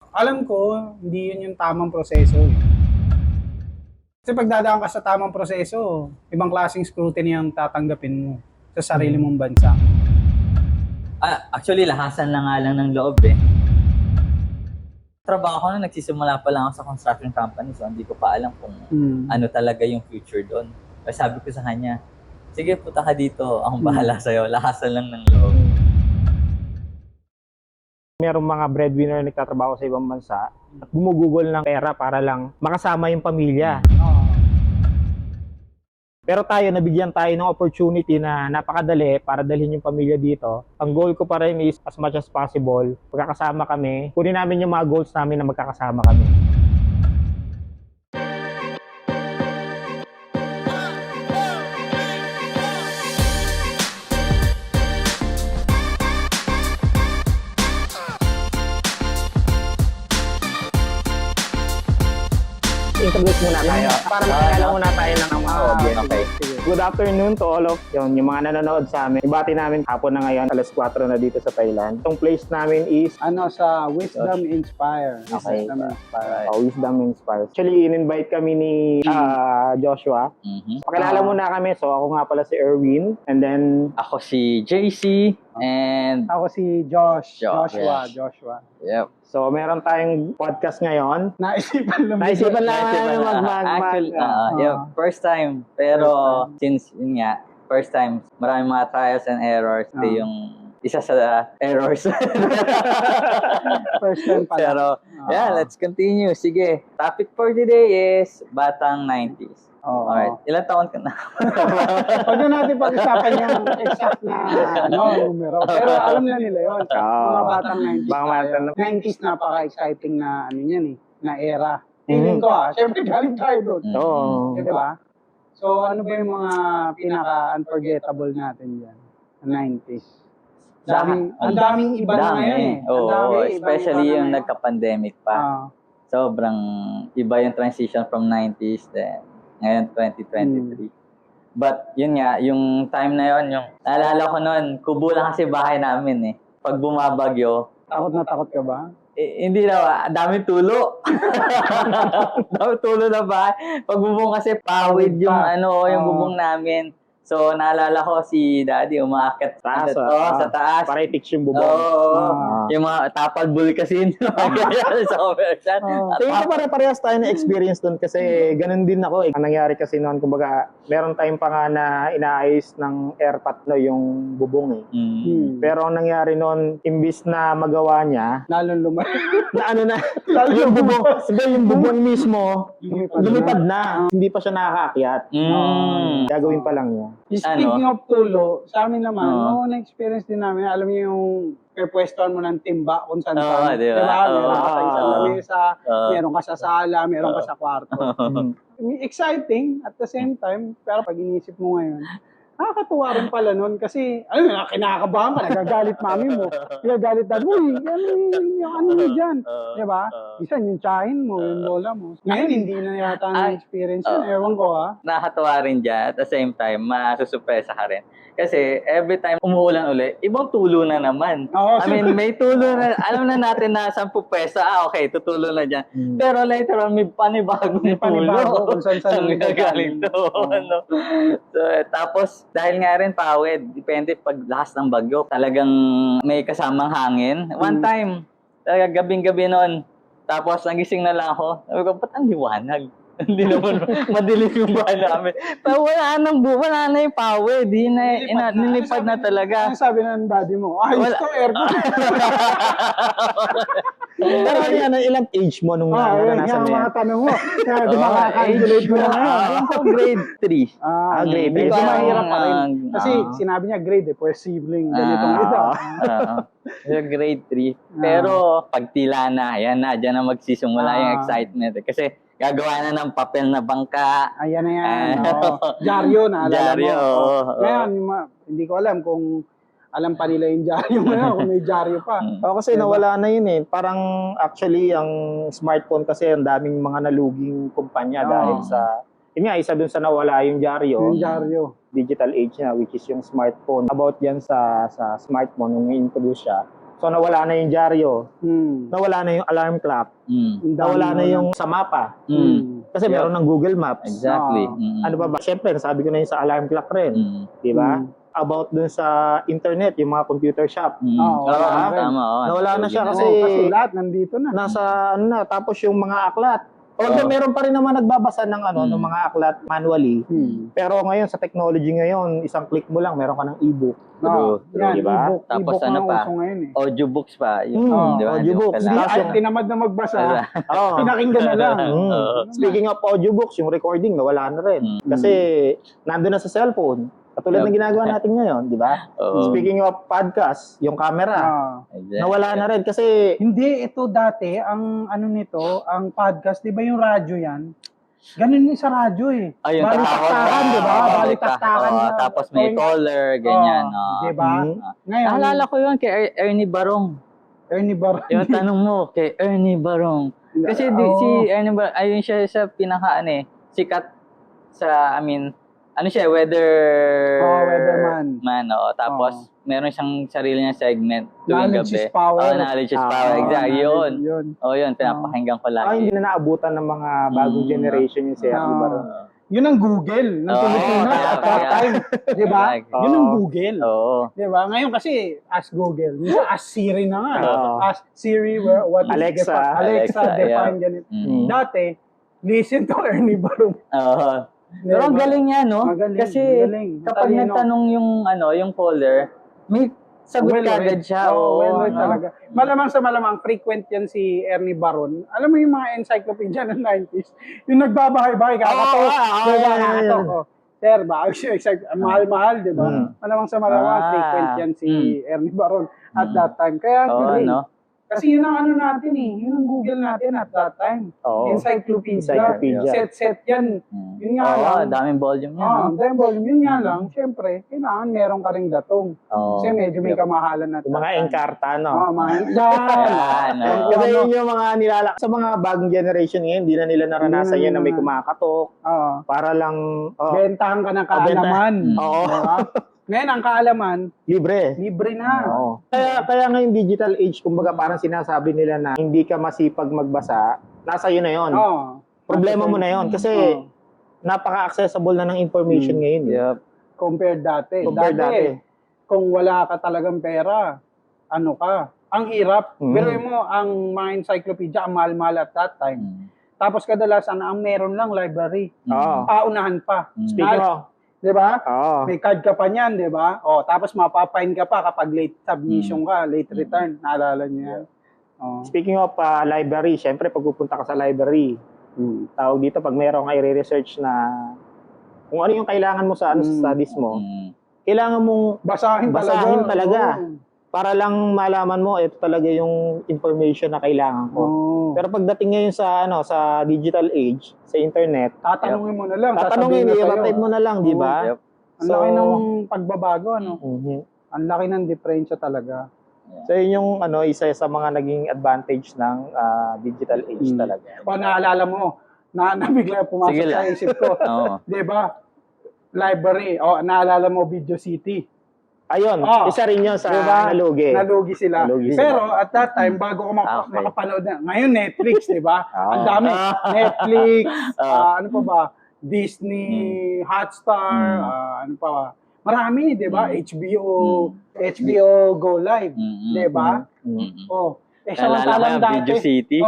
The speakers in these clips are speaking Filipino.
Alam ko, hindi yun yung tamang proseso eh. Kasi pag dadaan ka sa tamang proseso, ibang klaseng scrutiny ang tatanggapin mo sa sarili mong bansa. Actually, lahasan na nga lang ng loob eh. Trabaho ko na, nagsisimula pa lang ako sa construction company, so hindi ko pa alam kung ano talaga yung future doon. Kaya sabi ko sa kanya, sige, punta ka dito, akong bahala sa'yo, lahasan lang ng loob. Merong mga breadwinner na nagtatrabaho sa ibang bansa at gumugugol ng pera para lang makasama yung pamilya. Pero tayo, nabigyan tayo ng opportunity na napakadali para dalhin yung pamilya dito. Ang goal ko pa rin is as much as possible, magkakasama kami. Kunin namin yung mga goals namin na magkakasama kami. Introduce muna tayo para makilala muna tayo ng mga audience. Okay. Good afternoon to all of yung mga nanonood sa amin. Ibati namin hapon na ngayon, alas 4 na dito sa Thailand. Itong place namin is Sa Wisdom Inspire. Okay. Wisdom Inspire. Wisdom Inspires. Actually, in-invite kami ni Joshua. Pakilala muna kami. So, ako nga pala si Erwin. And then, Ako si JC, and Ako si Joshua. yep. so meron tayong podcast ngayon. Naisipan lang. Naisipan lang Actually, first time. Pero since yun nga, first time, maraming mga trials and errors. Ito yung isa sa errors. First time pala. Pero, yeah, let's continue. Sige, topic for today is Batang 90s. Alright, ilang taon ka na? Huwag na natin pag-usapan yung exact na numero. Pero alam na nila yun. Mga batang 90s. Mga batang 90s napaka-exciting na yan na era. Feeling ko syempre galing tayo doon. Oo. Di ba? So ano ba yung mga pinaka-unforgettable natin dyan? 90s. Ang daming iba na ngayon eh. Oo, especially yung nagka nagka-pandemic pa. Sobrang iba yung transition from 90s then ngayon 2023. But yun nga, yung time na yun, yung naalala ko noon, kubo lang kasi bahay namin eh. Pag bumabagyo, Takot na takot ka ba? hindi na, dami tulo. Dami tulo na bahay. Pag bubong kasi pawid yung yung bubong namin. So, naalala ko si Daddy umaakit sa taas. Para i-fix yung bubong. Yung mga tapal bull kasi sa commercial. Tingin ko pare-parehas tayo na experience doon kasi ganun din ako eh. Ang nangyari kasi noon, kumbaga, meron tayong pa nga na inaayos ng airpat yung bubong eh. Pero ang nangyari noon, imbis na magawa niya, Lalong lumaki. yung bubong mismo, lumipad na. Hindi pa siya nakakaakyat. Gagawin pa lang niya. Speaking of tulo, sa amin naman, na-experience din namin, alam niyo yung pwestuhan mo ng timba kung saan saan. Di ba? Meron ka sa isang lamesa, meron ka sa sala, meron ka sa kwarto. Exciting at the same time, pero pag inisip mo ngayon, nakakatuwa rin pala nun kasi, kinakabahan ka, nagagalit mami mo, nagagalit dad mo, ano yun dyan? Diba? Isa yung tsahin mo, yung lola mo. Ngayon, hindi na yata na-experience yun. Ewan ko Nakakatuwa rin dyan. At the same time, masusurpresa ka rin. Kasi every time umuulan uli, ibang tulo na naman. I mean, may tulo na, alam na natin na 10 peso, okay, tutulo na dyan. Pero later on, may panibagong tulo. Kung saan Ang gagaling doon. So, tapos, dahil nga rin pawid, depende pag lakas ng bagyo, talagang may kasamang hangin. One time, talaga gabing-gabi noon, tapos nagising na lang ako, sabi ko, ba't ang liwanag? Hindi naman madilim yung bahay namin. Pero wala na yung pawid. Nilipad na talaga. Ano sabi ng daddy mo? Ayos to, aircon. Pero ilang age mo nung naranasan mo yan? Mga tanong mo. Di ba kaka-calculate mo na ngayon? Ako grade 3. Grade 3. Medyo mahirap pa rin. Kasi sinabi niya grade pwede sibling, ganitong ito. Grade 3. Pero pag tila na, yan na, dyan na magsisimula yung excitement. Kasi gagawa na ng papel na bangka. Ayan na yan. Dyaryo, naalala mo. Ngayon, hindi ko alam kung alam pa nila yung dyaryo ngayon, kung may dyaryo pa. Kasi nawala na yun eh. Parang actually, ang smartphone kasi ang daming mga naluging kumpanya dahil sa, yun nga, isa dun sa nawala yung dyaryo. Yung dyaryo. Digital age na, which is yung smartphone. About yan sa smartphone, nung i-introduce siya, So nawala na yung dyaryo, Hmm. nawala na yung alarm clock, Ang dami nawala na na. yung sa mapa. Kasi Yup. meron ng Google Maps. Exactly. Ano pa ba? Siyempre, nasabi ko na yung sa alarm clock rin. Di ba? About dun sa internet, yung mga computer shop. wala na rin. Tama. Nawala na siya kasi Kasi lahat nandito na. nasa ano na, tapos yung mga aklat. Although meron pa rin naman nagbabasa ng ng mga aklat manually. Pero ngayon sa technology ngayon, isang click mo lang meron ka ng e-book. True. Yan, Diba? e-book, Tapos e-book ano ang pa? uso ngayon eh. Audiobooks pa. Yung, di ba? audiobooks. Hindi, Tapos ay, yung- tinamad na magbasa. Oo. Pinakinggan na lang. Speaking of audiobooks, yung recording nawala na rin. Kasi nandun na sa cellphone. Katulad ng ginagawa natin ngayon, di ba? Speaking of podcast, yung camera, Exactly. nawala na rin kasi Hindi, ito dati, ang ano nito, ang podcast, di ba yung radyo yan? Ganun yung sa radyo eh. Ayun, Balitaktakan, di ba? Balitaktakan na. Tapos may caller, ganyan. Di ba? Ngayon, Naalala ko yun kay Ernie Barong. Ernie Barong. Yung tanong mo kay Ernie Barong. Kasi si Ernie Barong, ayun siya sa pinaka sikat sa, ano siya, weatherman. Tapos, meron siyang sarili niyang segment tuwing Knowledge gabi. is power. Knowledge is power. Exactly, yun. Yun. Pinapakinggan ko hindi lagi. na naabutan ng mga bagong generation yung si Ernie Barong. Yun ang Google ng Pilipinas at that time. Di ba? Exactly. Yun ang Google. Oo. Di ba? Ngayon kasi, ask Google. Minsan, ask Siri na nga. Oo. Ask Siri, what is Alexa. Alexa, define yeah. ganito. Dati, listen to Ernie Barong. Oo. Pero ang galing niya, no? Magaling, Kasi magaling. kapag Matalino. nagtanong yung caller, may sagot kagad siya. Well, talaga. Malamang sa malamang, frequent yan si Ernie Baron. Alam mo yung mga encyclopedia ng 90s? Yung nagbabahay-bahay, kakatok. Diba, kakatok. Sir, ba? Mahal-mahal, di ba? Malamang sa malamang, frequent yan si Ernie Baron at that time. Kaya, kasi yun ang ano natin eh. Yun ang Google natin at that time. Encyclopedia. Set yan. Yun nga lang. Daming volume yan. Daming volume. Yun nga lang. Siyempre, kailangan meron ka ring datong. Kasi medyo may kamahalan na. Yung mga Encarta, no? Yan. Kasi yun yung mga sa mga bagong generation ngayon, hindi na nila naranasan yan na may kumakatok. Para lang... Bentahan ka ng kaalaman. Oo. Diba? Ngayon, ang kaalaman, libre na. Oo. Kaya ngayon digital age, kumbaga parang sinasabi nila na hindi ka masipag magbasa, nasa yun na yun. Problema mo na yun. Kasi napaka-accessible na ng information ngayon. Yep. Compared dati. Kung wala ka talagang pera, ano ka? Ang hirap. Pero mo, ang mga encyclopedia, ang mahal-mahal at that time. Tapos kadalasan, ang meron lang library. Paunahan pa. Speaking of, di ba? May card ka pa niyan, di ba? Tapos mapapain ka pa kapag late submission ka, late return. Naalala niyo yan? Speaking of library, syempre pag pupunta ka sa library, tawag dito pag mayroong i-research na kung ano yung kailangan mo sa studies mo, kailangan mong basahin talaga. Para lang malaman mo, ito talaga yung information na kailangan ko. Pero pagdating ngayon sa digital age, sa internet, tatanungin mo na lang. i-type mo na lang, di ba? Ang laki ng pagbabago, ano? Ang laki ng diferensya talaga. So yun yung isa sa mga naging advantage ng digital age talaga. Naalala mo, nabigla pumasok sa isip ko. Di ba? Library, naalala mo Video City. Ayun, isa rin yun sa nalugi. Nalugi sila. Pero at that time, bago ko makapanood na, ngayon Netflix, di ba? Ang dami. Netflix, ano pa ba? Disney, Hotstar, ano pa ba? Marami, di ba? HBO Go Live, di ba? Naalala ko yung Video City.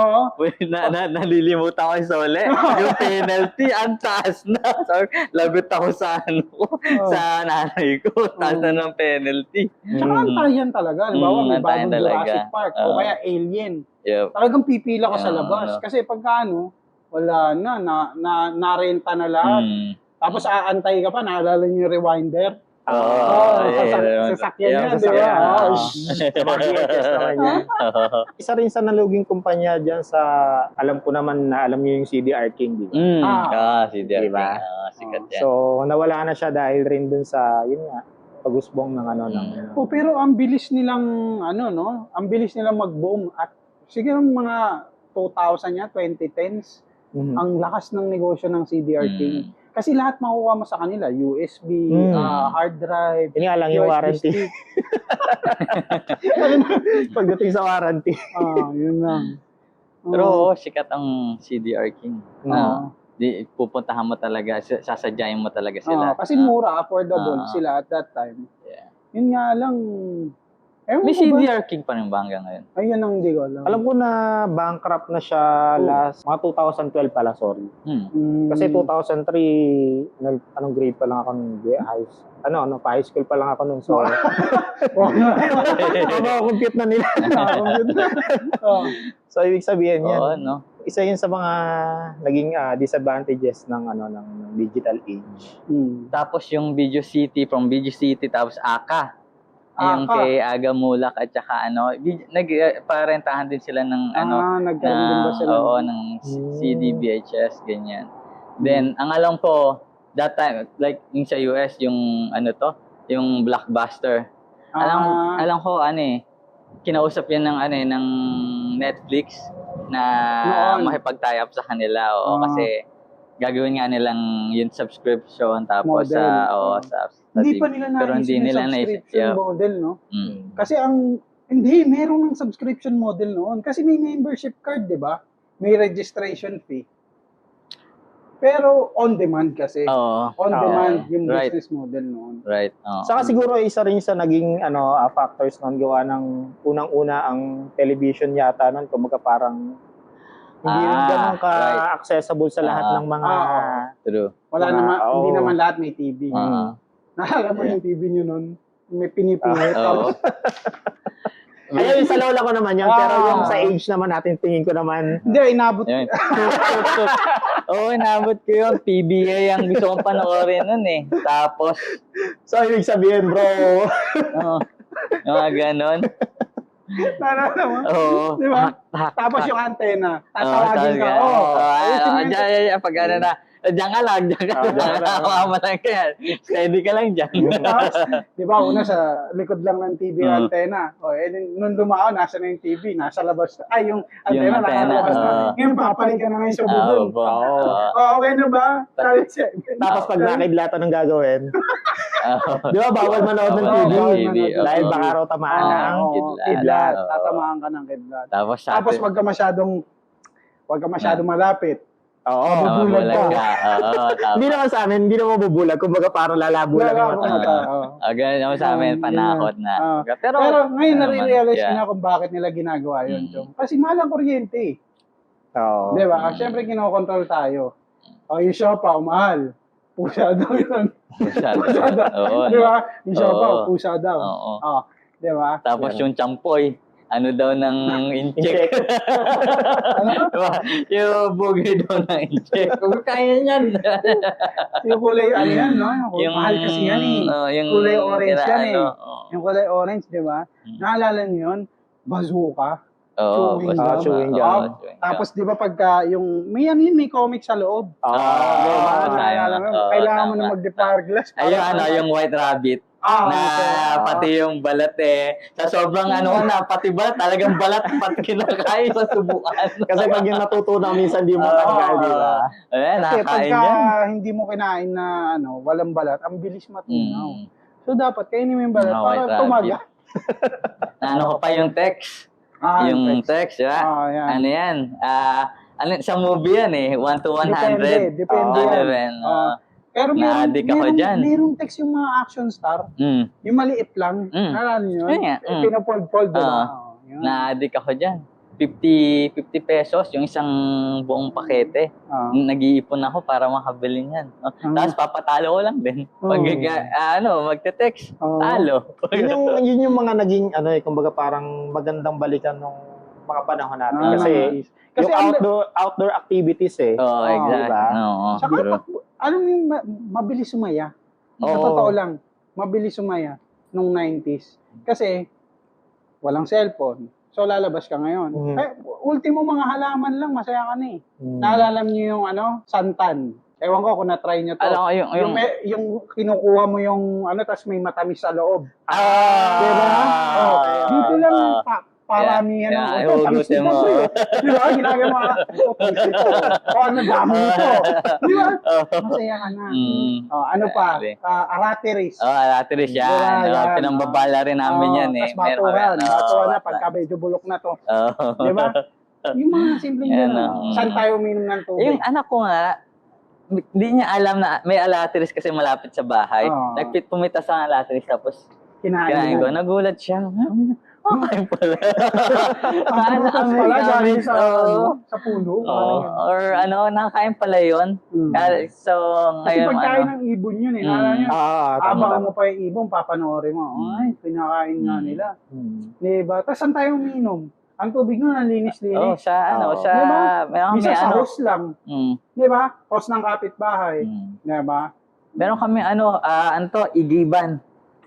Nalilimutan ko yung Sole. Yung penalty, ang taas na. So, lagot ako sa sa nanay ko. Taas na ng penalty. Tsaka antayan talaga. Halimbawa, may bagong Jurassic Park o kaya Alien. Talagang pipila ko sa labas. Kasi pagka wala na, narenta na lahat. Tapos aantay ka pa, naalala niyo yung rewinder. Sasakyan yan, di ba? Isa rin sa naluging kumpanya dyan sa, alam ko naman na alam niyo yung CDR King, di ba? CDR King. Sikat yan. So, nawala na siya dahil rin dun sa, yun nga, pag-usbong ng pero ang bilis nilang, ang bilis nilang mag-boom. At siguro mga 2000 2010s, ang lakas ng negosyo ng CDR King. Kasi lahat makukuha mo sa kanila, USB, hard drive, Yun nga lang yung USB warranty. stick. Pagdating sa warranty. Yun lang. Pero sikat ang CDR King. Oo. Di pupuntahan mo talaga, sasadyain mo talaga sila. Kasi mura, affordable sila at that time. Yeah. Yun nga lang, ewan May ko ba? CDR King pa rin ba hanggang ngayon? Ayun ang hindi ko alam. Alam ko na bankrupt na siya last, mga 2012 pala, sorry. Kasi 2003, anong grade pa lang ako nung high school pa lang ako nung, so. Compute na nila. So, ibig sabihin yan. Oo, no? Isa yun sa mga naging disadvantages ng digital age. Tapos yung Video City, from Video City, tapos Aka. Yung kay Aga Mulak at saka nagparentahan din sila ng nagkaroon din ba sila? Oo, ng CD, VHS, ganyan. Then, ang alam ko, that time, like yung sa US, yung yung Blockbuster. Alam ko, kinausap yan ng Netflix na makipag-tie up sa kanila. Kasi gagawin nga nilang yung subscription tapos sa hindi pa nila naisip yung subscription model, no? Kasi meron ng subscription model noon. Kasi may membership card, di ba? May registration fee. Pero on demand kasi. On demand yung business model noon. Right. Saka siguro isa rin sa naging factors noon gawa ng unang-una ang television yata noon, kumbaga parang hindi rin ganun ka-accessible sa lahat ng mga True. Hindi naman lahat may TV. Naalala mo yung TV nyo noon? May pinipilit. Ayun, sa lola ko naman yun, pero yung sa age naman natin, tingin ko naman. Hindi, inabot. Inabot ko yun. PBA ang gusto kong panoorin nun eh. Tapos, so, ibig sabihin, bro. yung mga ganon. Naalala mo? Oo. Di ba? Tapos yung antena, tatawagin ka. Pag na, diyan ka lang. Kawawa lang kaya. Steady ka lang dyan. Tapos, di ba, una sa likod lang ng TV yung antena. Nung lumao, nasa na yung TV, nasa labas. Yung antena, nasa labas na. Ngayon, papalit ka na ngayon sa bubong. Okay na ba? Tapos pag nakidlatan ng gagawin, di ba, bawal manood ng TV. Dahil baka raw tamaan ng kidlat. Tatamaan ka ng kidlat. Tapos wag ka masyadong malapit. mabubulag ka. Hindi naman sa amin, hindi naman mabubulag. Kumbaga parang lalabo lang yung mata. Ganun naman sa amin, panakot na. Pero ngayon nare-realize ko na kung bakit nila ginagawa yun. Kasi mahal ang kuryente. Di ba? Siyempre kinokontrol tayo. Yung Siopaw, mahal. Pusa daw yun. Pusa daw. Di ba? Yung Siopaw, pusa daw. Di ba? Tapos yung champoy, daw ng incheck. Diba? Yung bugay daw ng incheck. Kung kaya niyan. Yung kulay, yan, no? Yung mahal kasi yan eh. Yung kulay orange yan eh. Yung kulay orange, di ba? Naalala niyo yun? Bazooka. Chewing gum. Tapos di ba pagka may comic sa loob. Naalala mo? Kailangan mo na mag-depar glass. Yung White Rabbit. Pati yung balat sa sobrang pati balat, talagang balat pati kinakain sa subukan. Kasi pag yung natutunaw, minsan di mo tanggal, di ba? Kasi pagka hindi mo kinain na walang balat, ang bilis matunaw. So dapat kainin mo yung balat para tumaga. Ko pa yung text. Yung text, diba? Yan? Sa movie yan 1 to 100. Depende yan. Pero merong text yung mga action star. Yung maliit lang. Nalala nyo yun? Pinapold-fold. Na-addict ako dyan. 50 pesos yung isang buong pakete. Nag-iipon ako para makabili niyan. Tapos papatalo ko lang din. Pag magte-text, talo. Yun yung mga naging kumbaga parang magandang balikan nung mga panahon natin. Kasi yung outdoor activities exactly. Diba? Saka mabilis sumaya. Sa totoo lang, mabilis sumaya nung 90s. Kasi walang cellphone. So lalabas ka ngayon. Ultimo mga halaman lang, masaya ka na Naalala niyo yung santan. Ewan ko kung na-try nyo to. Yung kinukuha mo yung tapos may matamis sa loob. Diba? Dito lang paramihan ng Yeah, ito, tamis hugutin nito, mo. pre. Di ba? Ginagawa ka, ito, tamis nito. O, ano, dami nito. Di ba? Masaya ka na. Ano pa? Arateris. Aratiris yan. Diba, yan. Pinambabala rin namin yan eh. Tapos batuhan. Batuhan na, pagka pagkabi. medyo bulok na to. Oh. Di ba? Yung mga simpleng Yan, gano'n. Saan tayo uminom ng tubig? Yung anak ko nga, hindi niya alam na may alateris kasi malapit sa bahay. Oo. Pumitas ang alateris tapos kinain ko. Nagulat siya. Okay pala. Ang prutas pala galing sa, Oo. sa puno. Or nakakain pala yun. So, Kasi ngayon, pagkain ng ibon yun eh. Naalala nyo, Tama. abangan mo pa yung ibon, papanoorin mo. Ay, pinakain nga nila. Diba? Tapos saan tayo uminom? Ang tubig nun, ang linis-linis. sa Diba? Bisa sa ano. hose lang. Mm. Diba? Hose ng kapitbahay. Mm. Diba? Meron kami igiban.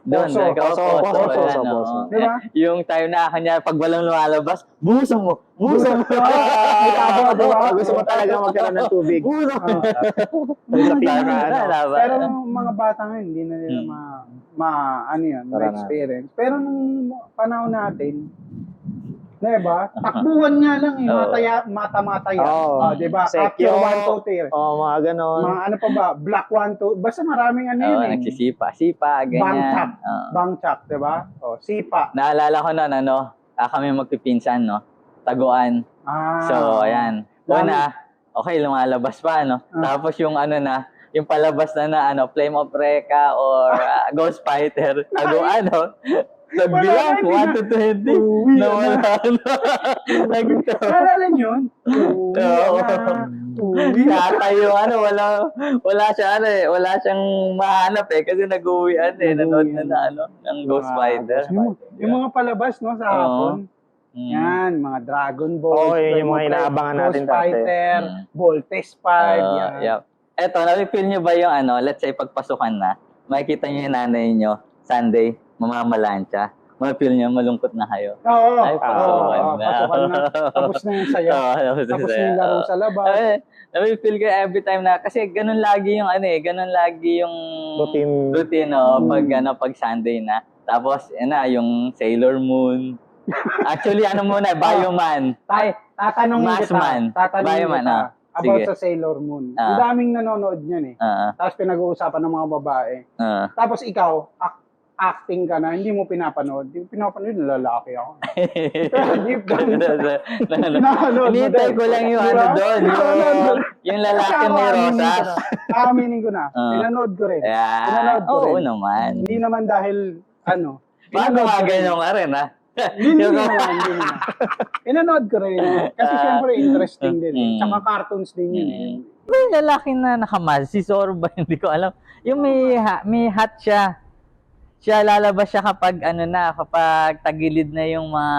Doon, Poso. Diba? Yung tayo na kanya pag walang lumalabas, buhusan mo. May tabo, diba? Gusto mo talaga magkaroon ng tubig. Pero Pero mga bata ngayon, hindi na nila ma-experience. Pero nung panahon natin, diba? Takbuhan nga lang eh, mata-mataya. Diba? Sekyo. Capture 1, 2, 3. Mga ganon. Mga ano pa ba? Black 1, 2. Basta maraming ano yun eh. nagsisipa, ganyan. Bangchak. Bangchak, diba? Sipa. Naalala ko noon, kami magpipinsan, taguan. So, ayan. Una, okay, lumalabas pa, Tapos yung yung palabas na Flame of Recca or Ghost Fighter, taguan, nagbilang, 1 to 20. Nawala Naalala nyo yun? Tatayo, wala siyang mahanap kasi nag-uwian nanood ng Ghost Fighter. Yung mga palabas, sa hapon. Yan, mga Dragon Ball. Yung mga inaabangan natin Ghost Fighter, Voltes 5. Yan. Yep. Eto, na-feel nyo ba yung let's say pagpasukan na, makikita nyo yung nanay nyo, Sunday, mamamalansya. Ma-feel nyo, malungkot na kayo. Oo. Ay, pasukan na. Pasukan na. Tapos na yung saya. Tapos na yung laro sa labas. Na-feel ko every time na, kasi ganun lagi yung routine pag Sunday na. Tapos, yung Sailor Moon. Actually, Bioman. Tatanungin Massman. kita. Bioman, About sige. sa Sailor Moon. Ang daming nanonood niyan eh. Tapos pinag-uusapan ng mga babae. Tapos ikaw, acting ka na, hindi mo pinapanood. Hindi mo pinapanood, lalaki ako. Pero deep down, pinapanood mo. Hinihintay ko lang yung doon. Yung lalaki ni Rosas. Aminin ko na. Pinanood ko rin. Pinanood ko rin. Oo naman. Hindi naman dahil, Paano ganyan ka rin, ha? Hindi naman. Pinanood ko rin. Kasi syempre interesting din eh. Tsaka cartoons din yun eh. May lalaki na nakamas, si Zoro ba? Hindi ko alam. Yung may hat siya. Siya lalabas siya kapag kapag tagilid na yung mga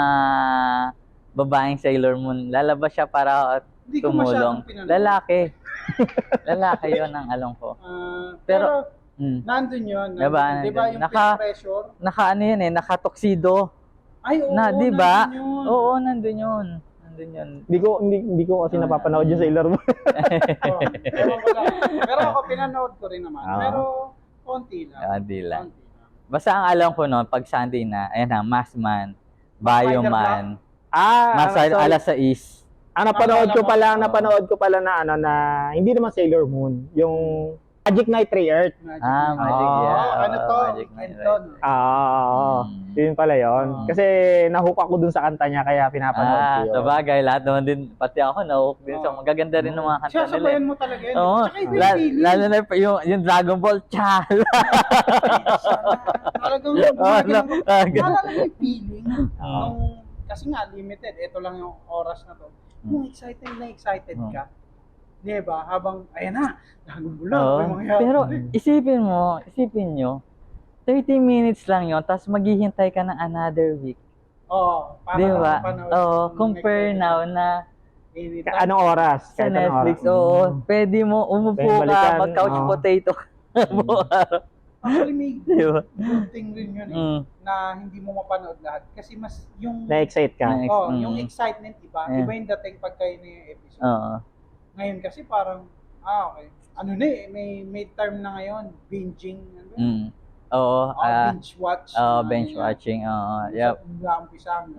babaeng Sailor Moon. Lalabas siya para Hindi ko tumulong. masyadong pinanood. Lalaki yun ang alam ko. Pero nandun yun. Diba? Diba yung peer pressure? Yun naka-tuxedo. Ay, oo, diba? nandun yun. Oo, nandun yun. Hindi ko kasi napapanood yung Sailor Moon. Ewan ko lang. Pero ako pinanood ko rin naman. Pero konti lang. Konti lang. Basta ang alam ko noon, pag Sunday na, Massman, Bioman, alas 6. Napanood ko pala na hindi naman Sailor Moon, yung Magic Knight Ray-Earth. Magic, Magic Knight. Yun pala yun. Kasi nahook ako dun sa kanta niya, kaya pinapanood ko yun. Sabagay, lahat naman din, pati ako nahook din. So, magaganda rin ng mga kanta nila. Sasabayan mo talaga yun. Oo, Tsaka iba yung feeling. lalo na yung Dragon Ball, Chala. Talagang naalala mo yung feeling. Kasi nga, limited. Ito lang yung oras na to. Yung excited ka. Diba? Habang, ayan na, Dragon Ball lang. Pero isipin nyo, 30 minutes lang yon, tapos maghihintay ka ng another week. Oo. Diba? Compare now na Anong oras? sa Netflix, pwede mo umupo ka, mag-couch potato ka. Actually, may Diba? good thing rin yun na hindi mo mapanood lahat. Kasi mas yung... Na-excite ka? Yung excitement, iba. Iba yung dating pagka yun yung episode. Ngayon kasi parang, okay. May term na ngayon, binging. Binge watch. Binge watching, yep. Umpisa.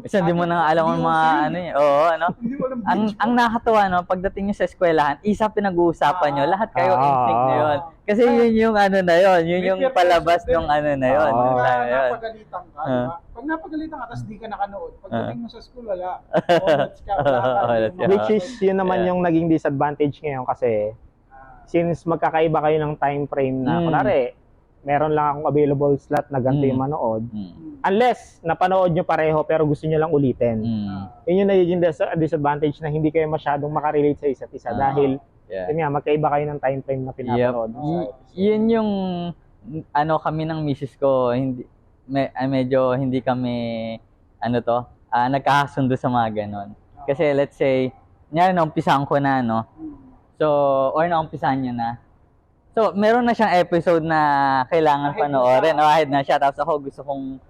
Isa hindi mo na alam ang mga ano eh. Oo, ano. Hindi ko alam Ang nakakatuwa no, pagdating nyo sa eskwelahan, isa pinag-uusapan nyo, lahat kayo instinct na yun. Kasi yun yung ano na yun, yun yung palabas ng ano na yun. Oo. Yung Pag time na yun. napagalitan ka, di ba? Pag napagalitan ka, tapos di ka nakanood, pagdating mo sa school, wala. Let's ka, wala ka. Let's go. Which is, yun naman yung naging disadvantage ngayon kasi since magkakaiba kayo ng time frame na, kunwari, meron lang akong available slot na ganito yung manood. Unless, napanood nyo pareho pero gusto nyo lang ulitin. Yun yung nagiging disadvantage na hindi kayo masyadong makarelate sa isa't isa dahil yun nga, magkaiba kayo ng time frame na pinapanood. Yun yung ano kami ng misis ko, hindi medyo hindi kami ano to, nagkakasundo sa mga ganon. Kasi let's say, naumpisahan ko na, no? So, or naumpisahan niya na. So, meron na siyang episode na kailangan panoorin. O, ahead na siya. Tapos ako gusto kong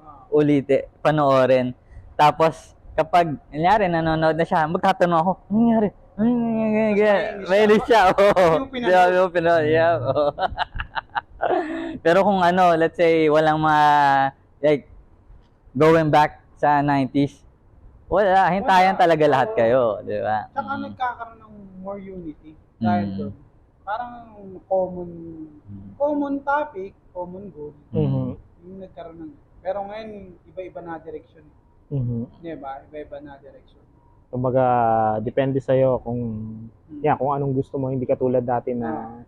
panoorin. Tapos, kapag, nangyari, nanonood na siya, magtatanong ako, ano nangyari? Mahilig siya. Oo. Yung pinanood. Yeah. Pero kung ano, let's say, walang like, going back sa 90s, wala, hintayan talaga lahat kayo. Di ba? Saka nagkakaroon ng more unity. Dahil doon. Parang common topic, common goal. Yung nagkaroon ng. Pero ngayon, iba-iba na direction. Di ba? Iba-iba na direction. Kumbaga, depende sa'yo kung kung anong gusto mo, hindi katulad dati na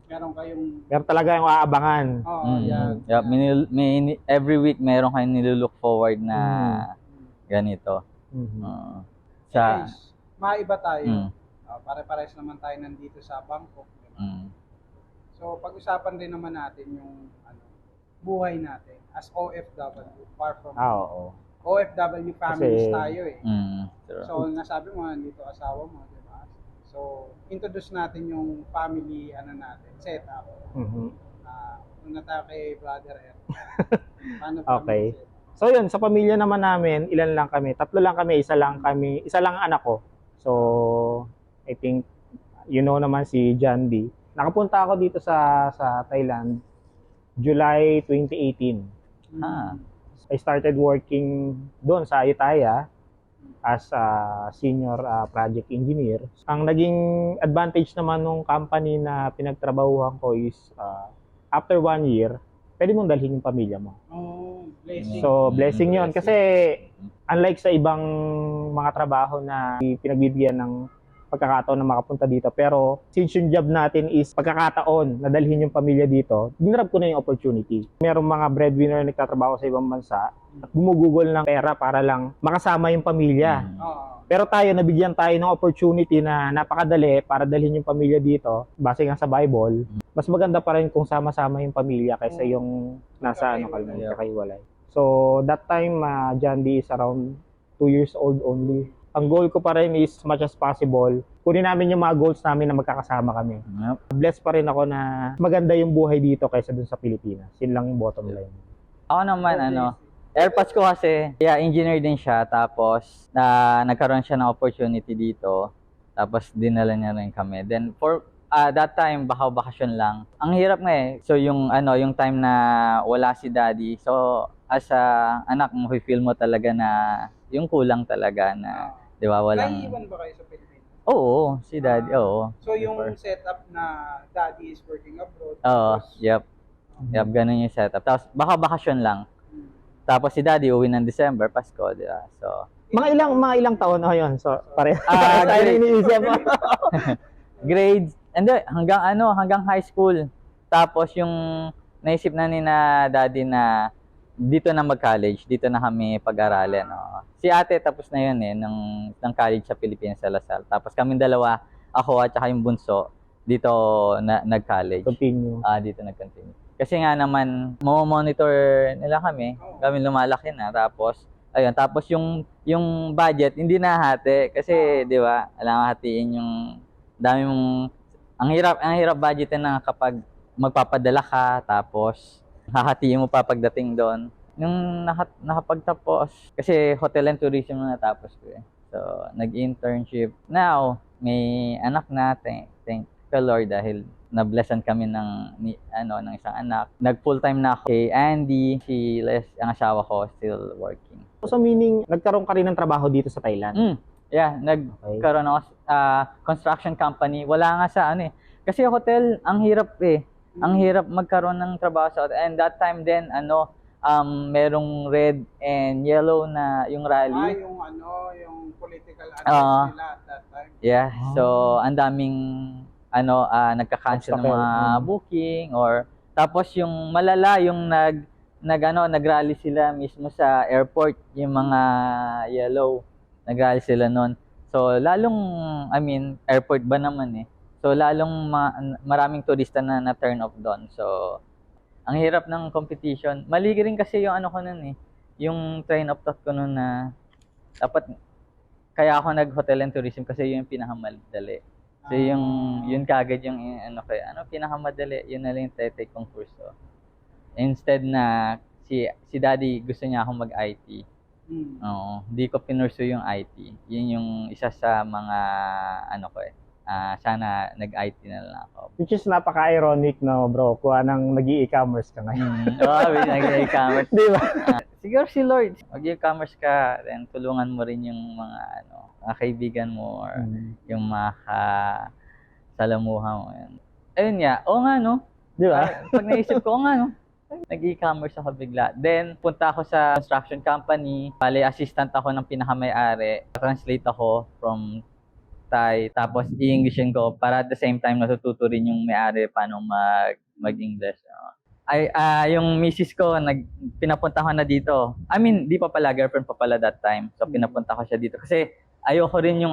meron talaga yung aabangan. Yan. Every week meron kayong nilulook forward na ganito. Guys, maiba tayo. Pare-pares naman tayo nandito sa Bangkok. Diba? So, pag-usapan rin naman natin yung buhay natin as OFW, far from Oo. OFW families tayo eh. True. So, nasabi mo, nandito asawa mo, di ba? So, introduce natin yung family, setup. Una tayo kay Brother R. Paano Okay. So, yun, sa pamilya naman namin, ilan lang kami? 3 lang kami, isa lang anak ko. So, I think, you know naman si John D. Nakapunta ako dito sa Thailand, July 2018. I started working doon sa Ayutthaya as a senior project engineer. Ang naging advantage naman ng company na pinagtrabahuhan ko is after 1 year, pwede mong dalhin yung pamilya mo. Blessing. So, blessing yon kasi unlike sa ibang mga trabaho na pinagbibigyan ng pagkakataon na makapunta dito, pero since yung job natin is pagkakataon na dalhin yung pamilya dito, ginrab ko na yung opportunity. Merong mga breadwinner na nagtatrabaho sa ibang bansa at gumugugol ng pera para lang makasama yung pamilya. Pero tayo, nabigyan tayo ng opportunity na napakadali para dalhin yung pamilya dito, base nga sa Bible. Mas maganda pa rin kung sama-sama yung pamilya kaysa yung nasa kakaiwalay. So, that time, John D is around 2 years old only. Ang goal ko pa rin is as much as possible, kunin namin yung mga goals namin na magkakasama kami. Blessed pa rin ako na maganda yung buhay dito kaysa dun sa Pilipinas. Yun lang yung bottom line. Ako naman, AirPods ko kasi, engineer din siya, tapos nagkaroon siya ng opportunity dito, tapos dinala niya rin kami. Then for that time, bakasyon lang. Ang hirap nga eh. So yung time na wala si daddy, so as a anak mo, feel mo talaga na yung kulang talaga na, di ba, walang. Naiiwan ba kayo sa Pilipinas? Oo, si daddy, oo. So yung setup na daddy is working abroad. Oo, yep, ganun yung setup. Tapos bakasyon lang. Tapos si daddy uwi ng December, Pasko, di ba? So, mga ilang taon yun. So, tayo iniisip mo. Grades, hanggang high school. Tapos yung naisip na ni na daddy na dito na mag-college, dito na kami pag-aralin. Si ate tapos na yun ng college sa Pilipinas sa Lasal. Tapos kaming dalawa, ako at saka yung bunso, dito nag-college. Continue. Dito nag-continue. Kasi nga naman, monitor nila kami lumalaki na. Tapos, ayun, tapos yung budget, hindi nahati. Kasi, di ba, alam hatiin yung dami mong, ang hirap budgetin na kapag magpapadala ka, tapos, hahatiin mo pa pagdating doon. Yung nakapagtapos, kasi hotel and tourism na natapos ko eh. So, nag-internship. Now, may anak na, thank the Lord dahil na-blessan kami ng isang anak. Nag full-time na ako kay Andy, si Les, ang asawa ko, still working. So meaning, nagkaroon ka rin ng trabaho dito sa Thailand? Yeah, nagkaroon ako construction company. Wala nga sa kasi hotel, ang hirap Ang hirap magkaroon ng trabaho sa hotel. And that time din, merong red and yellow na yung rally. Yung political unrest nila at that time. Yeah, so ang daming nagka-cancel ng mga booking or tapos yung malala yung nag-rally sila mismo sa airport, yung mga yellow, nag-rally sila noon. So lalong airport ba naman So lalong maraming turista na turn off doon. So ang hirap ng competition. Mali rin kasi yung ko noon yung train of thought ko noon na dapat kaya ako nag-hotel and tourism kasi yun yung pinakamadali. So yun kagad yung pinakamadali, yun na lang yung take kong kurso. Instead na si daddy gusto niya akong mag-IT. Hindi ko pinursu yung IT. Yun yung isa sa mga sana nag-IT na lang ako. Which is napaka-ironic, no, bro, kung anong nag-i-e-commerce ka ngayon. Nag-i-commerce. Di ba? Siguro si Lord, mag-i-commerce ka, then tulungan mo rin yung mga kaibigan mo or yung mga kasalamuha mo. Ayun nga, Di ba? Pag naisip ko, nag-e-commerce ako bigla. Then, punta ako sa construction company. Bale, assistant ako ng pinakamay-ari. Translate ako from Thai, tapos i-Englishin ko para at the same time natututo rin yung may-ari paano mag-English. Yung misis ko, pinapunta ko na dito. Di pa pala, girlfriend pa pala that time. So, pinapunta ko siya dito. Kasi ayoko rin yung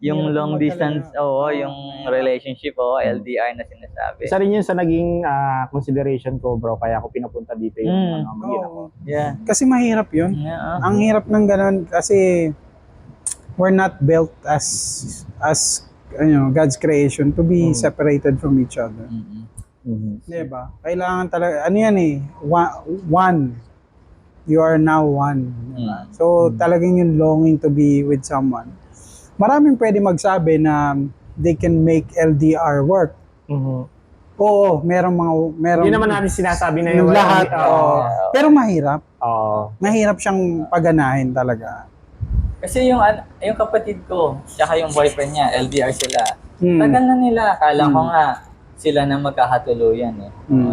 yung long distance, yung relationship, LDR na sinasabi. Isa rin yun sa naging consideration ko, bro, kaya ako pinapunta dito yung mag-ina ko. Yeah. Kasi mahirap yun. Yeah. Ang hirap ng ganun kasi we're not built as God's creation to be separated from each other. Diba? Kailangan talaga, one. You are now one. Diba? So, talagang yung longing to be with someone. Maraming pwede magsabi na they can make LDR work. Oo, meron. Hindi naman natin sinasabi na yung lahat. Pero mahirap. Mahirap siyang paganahin talaga. Kasi yung kapatid ko, tsaka yung boyfriend niya, LDR sila. Tagal na nila. Akala ko nga sila na magkakatuluyan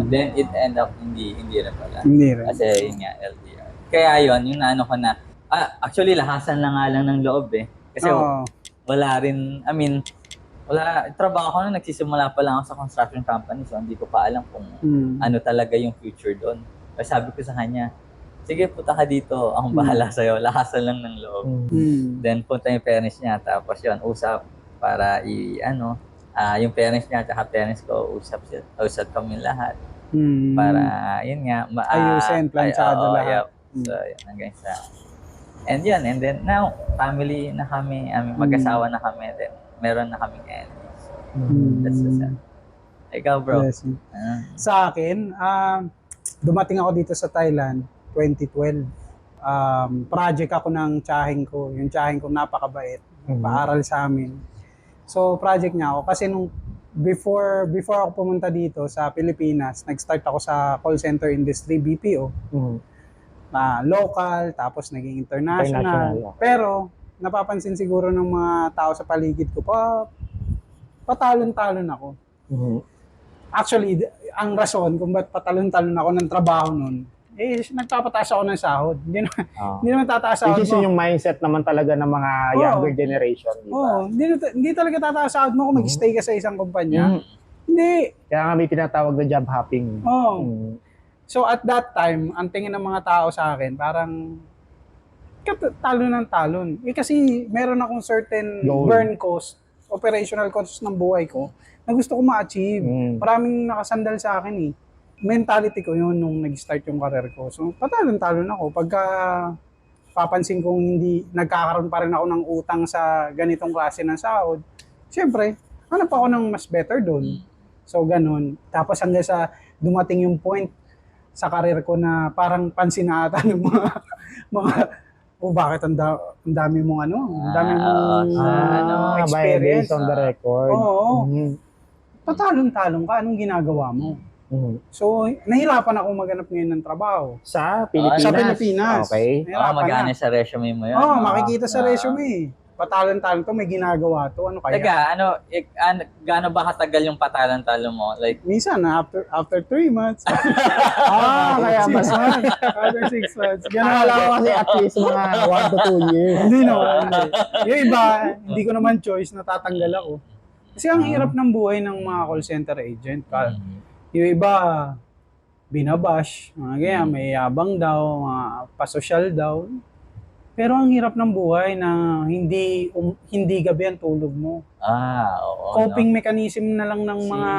Then it end up hindi rin pala. Hindi rin. Kasi yun nga, LDR. Kaya yun, yung ko na, actually lahasan na nga lang ng loob Kasi wala rin, trabaho ko na nagsisimula pa lang ako sa construction company. So hindi ko pa alam kung ano talaga yung future doon. Kasi sabi ko sa kanya, sige, punta ka dito. Akong bahala sa'yo. Lahasan lang ng loob. Then, punta yung parents niya. Tapos yun, usap para yung parents niya at parents ko, usap kami lahat. Para, yun nga. Ayusin, planchado lahat. So, yun, hanggang sa. And yun, and then now, family na kami. Mag-asawa na kami. Then, meron na kaming entities. That's the sad. Ikaw, bro. Sa akin, dumating ako dito sa Thailand 2012. Project ako ng tiyahing ko. Yung tiyahing ko napakabait. Paaral sa amin. So, project niya ako. Kasi nung before ako pumunta dito sa Pilipinas, nag-start ako sa call center industry, BPO. Local, tapos naging international. Pero, napapansin siguro ng mga tao sa paligid ko, patalon-talon ako. Actually, ang rason kung ba't patalon-talon ako ng trabaho nun, nagpapataas ako ng sahod. Hindi naman tataas sahod mo. Which is yung mindset naman talaga ng mga younger generation. Hindi talaga tataas sahod mo kung mag-stay ka sa isang kumpanya. Hindi. Kaya nga may tinatawag na job hopping. So at that time, ang tingin ng mga tao sa akin, parang talon ng talon. Kasi meron akong certain burn cost, operational cost ng buhay ko, na gusto ko ma-achieve. Maraming nakasandal sa akin mentality ko yun nung nag-start yung career ko. So, patalon-talon ako. Pagka papansin kong hindi, nagkakaroon pa rin ako ng utang sa ganitong klase ng sahod, syempre, hanap ako ng mas better doon. So, ganun. Tapos hanggang sa dumating yung point sa career ko na parang pansin na ata ng mga bakit ang dami mong ang dami mong experience. Based on the record. Patalon-talon ka, anong ginagawa mo? Mhm. So, nahirapan ako maghanap ngayon ng trabaho. Sa Pilipinas? Sa Pilipinas. Okay. Nahirapan Magana na. sa resume mo yun. Makikita sa resume. Patalon-talon to, may ginagawa to, ano kaya? Teka, gaano ba katagal yung patalan-talo mo? Like, Minsan, after 3 months. Kaya 6 mas... months. After 6 months. Ganun. Akala ko kasi at least mga 1 to 2 years. Hindi naman. Hindi. Yung iba, hindi ko naman choice, natatanggal ako. Kasi ang hirap ng buhay ng mga call center agent. Yung iba, binabash, mga ganyan, may yabang daw, mga pasosyal daw. Pero ang hirap ng buhay na hindi gabi ang tulog mo. oo. Coping mechanism na lang ng mga...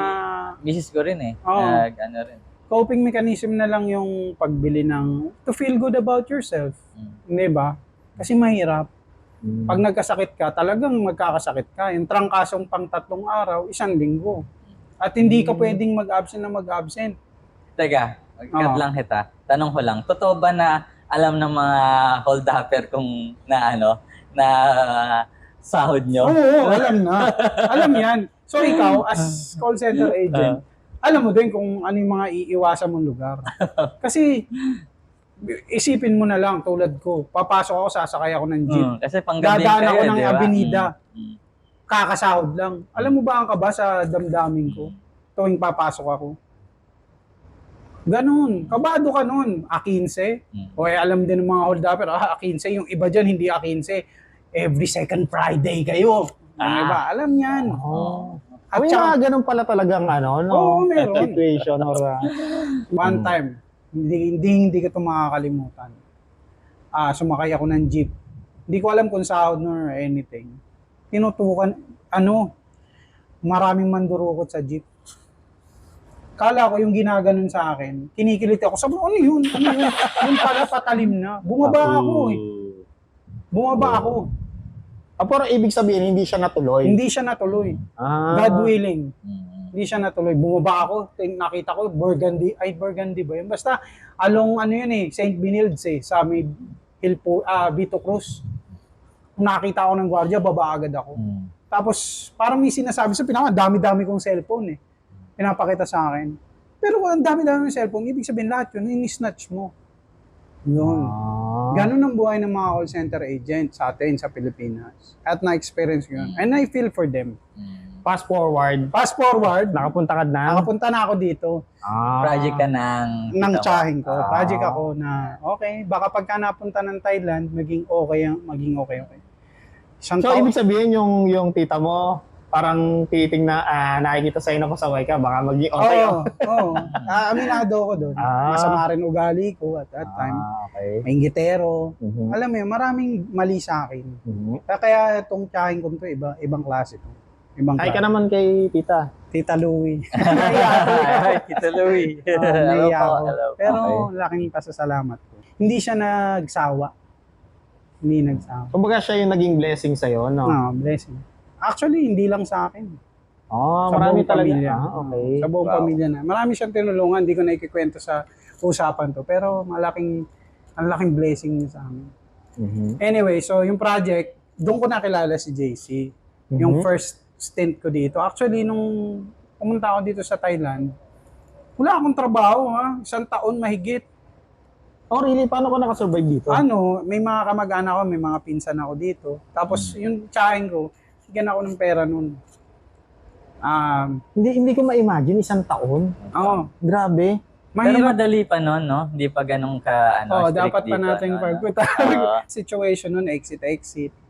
Misis ko rin eh. Oo. Ano rin. Coping mechanism na lang yung pagbili ng... To feel good about yourself. Hindi ba? Kasi mahirap. Pag nagkasakit ka, talagang magkakasakit ka. Yung trangkasong pang 3 araw, 1 linggo. At hindi ka pwedeng mag-absent na mag-absent. Teka, cut lang kita. Tanong ko lang, totoo ba na alam ng mga hold-upper kung na sahod nyo? Oo, alam na. Alam yan. So ikaw, as call center agent, alam mo din kung ano yung mga iiwasan mong lugar. Kasi, isipin mo na lang, tulad ko, papasok ako, sasakay ako ng jeep. Kasi panggabi Dadaan kayo, ako ng di ba? avenida. Kakasahod lang. Alam mo ba ang kaba sa damdamin ko tuwing papasok ako? Ganun. Kabado ka nun. A15. O alam din ng mga hold-upper, A15. Yung iba dyan, hindi A15. Every second Friday kayo. Yung iba, alam yan. At May saka, mga ganun pala talagang meron. situation or... One time, hindi ko ito makakalimutan. Sumakay ako ng jeep. Hindi ko alam kung sahod nun or anything. Tinutukan, maraming mandurukot sa jeep. Kala ko yung ginaganon sa akin, kinikilit ako. Sabi ko, ano yun? Yung pala patalim na. Bumaba ako. Pero ibig sabihin, hindi siya natuloy. Hindi siya natuloy. God willing. Hindi siya natuloy. Bumaba ako, nakita ko, Burgundy ba yun? Basta, along St. Benilde sa may Vito Cruz. Nakita ko ng gwardiya, baba agad ako. Tapos, parang may sinasabi sa dami-dami kong cellphone pinapakita sa akin. Pero kung ang dami-dami ng cellphone, ibig sabihin lahat yun, ini-snatch mo. Yun. Ganun ang buhay ng mga call center agent sa atin sa Pilipinas. At na-experience ko yun. And I feel for them. Fast forward, Nakapunta na ako dito. Project ka ng Tsahing ko. Project ako na, okay, baka pagka napunta ng Thailand, maging okay. So, ibig sabihin yung tita mo, parang nakikita sa'yo na pasaway ka, baka maging okay. Oo. Aminado ako doon. Masama rin ugali ko at that time. Okay. May ingitero. Alam mo yun, maraming mali sa akin. Kaya itong tsahing ko ito, ibang klase to. Ay ka naman kay tita. Tita Louie. Tita Louie. Naiya ako. Hello. Pero laking pasasalamat ko. Hindi siya nagsawa. Kumbaga siya yung naging blessing sa'yo, no? Blessing. Actually, hindi lang sa akin. Sa marami buong talaga. pamilya. Okay. Sa buong pamilya na. Marami siyang tinulungan, hindi ko na ikikwento sa usapan to. Pero malaking blessing niya sa amin. Anyway, so yung project, doon ko nakilala si JC. Yung first stint ko dito. Actually, nung pumunta ako dito sa Thailand, wala akong trabaho, 1 taon mahigit. Oh, really? Paano ko nakasurvive dito? May mga kamag-anak ko, may mga pinsan ako dito. Tapos yung tsahin ko, bigyan ako ng pera nun. Hindi ko ma-imagine 1 taon. Grabe. Pero madali pa nun, no? Hindi pa ganun ka, strict dapat pa dito, natin pagpunta. Situation nun, exit.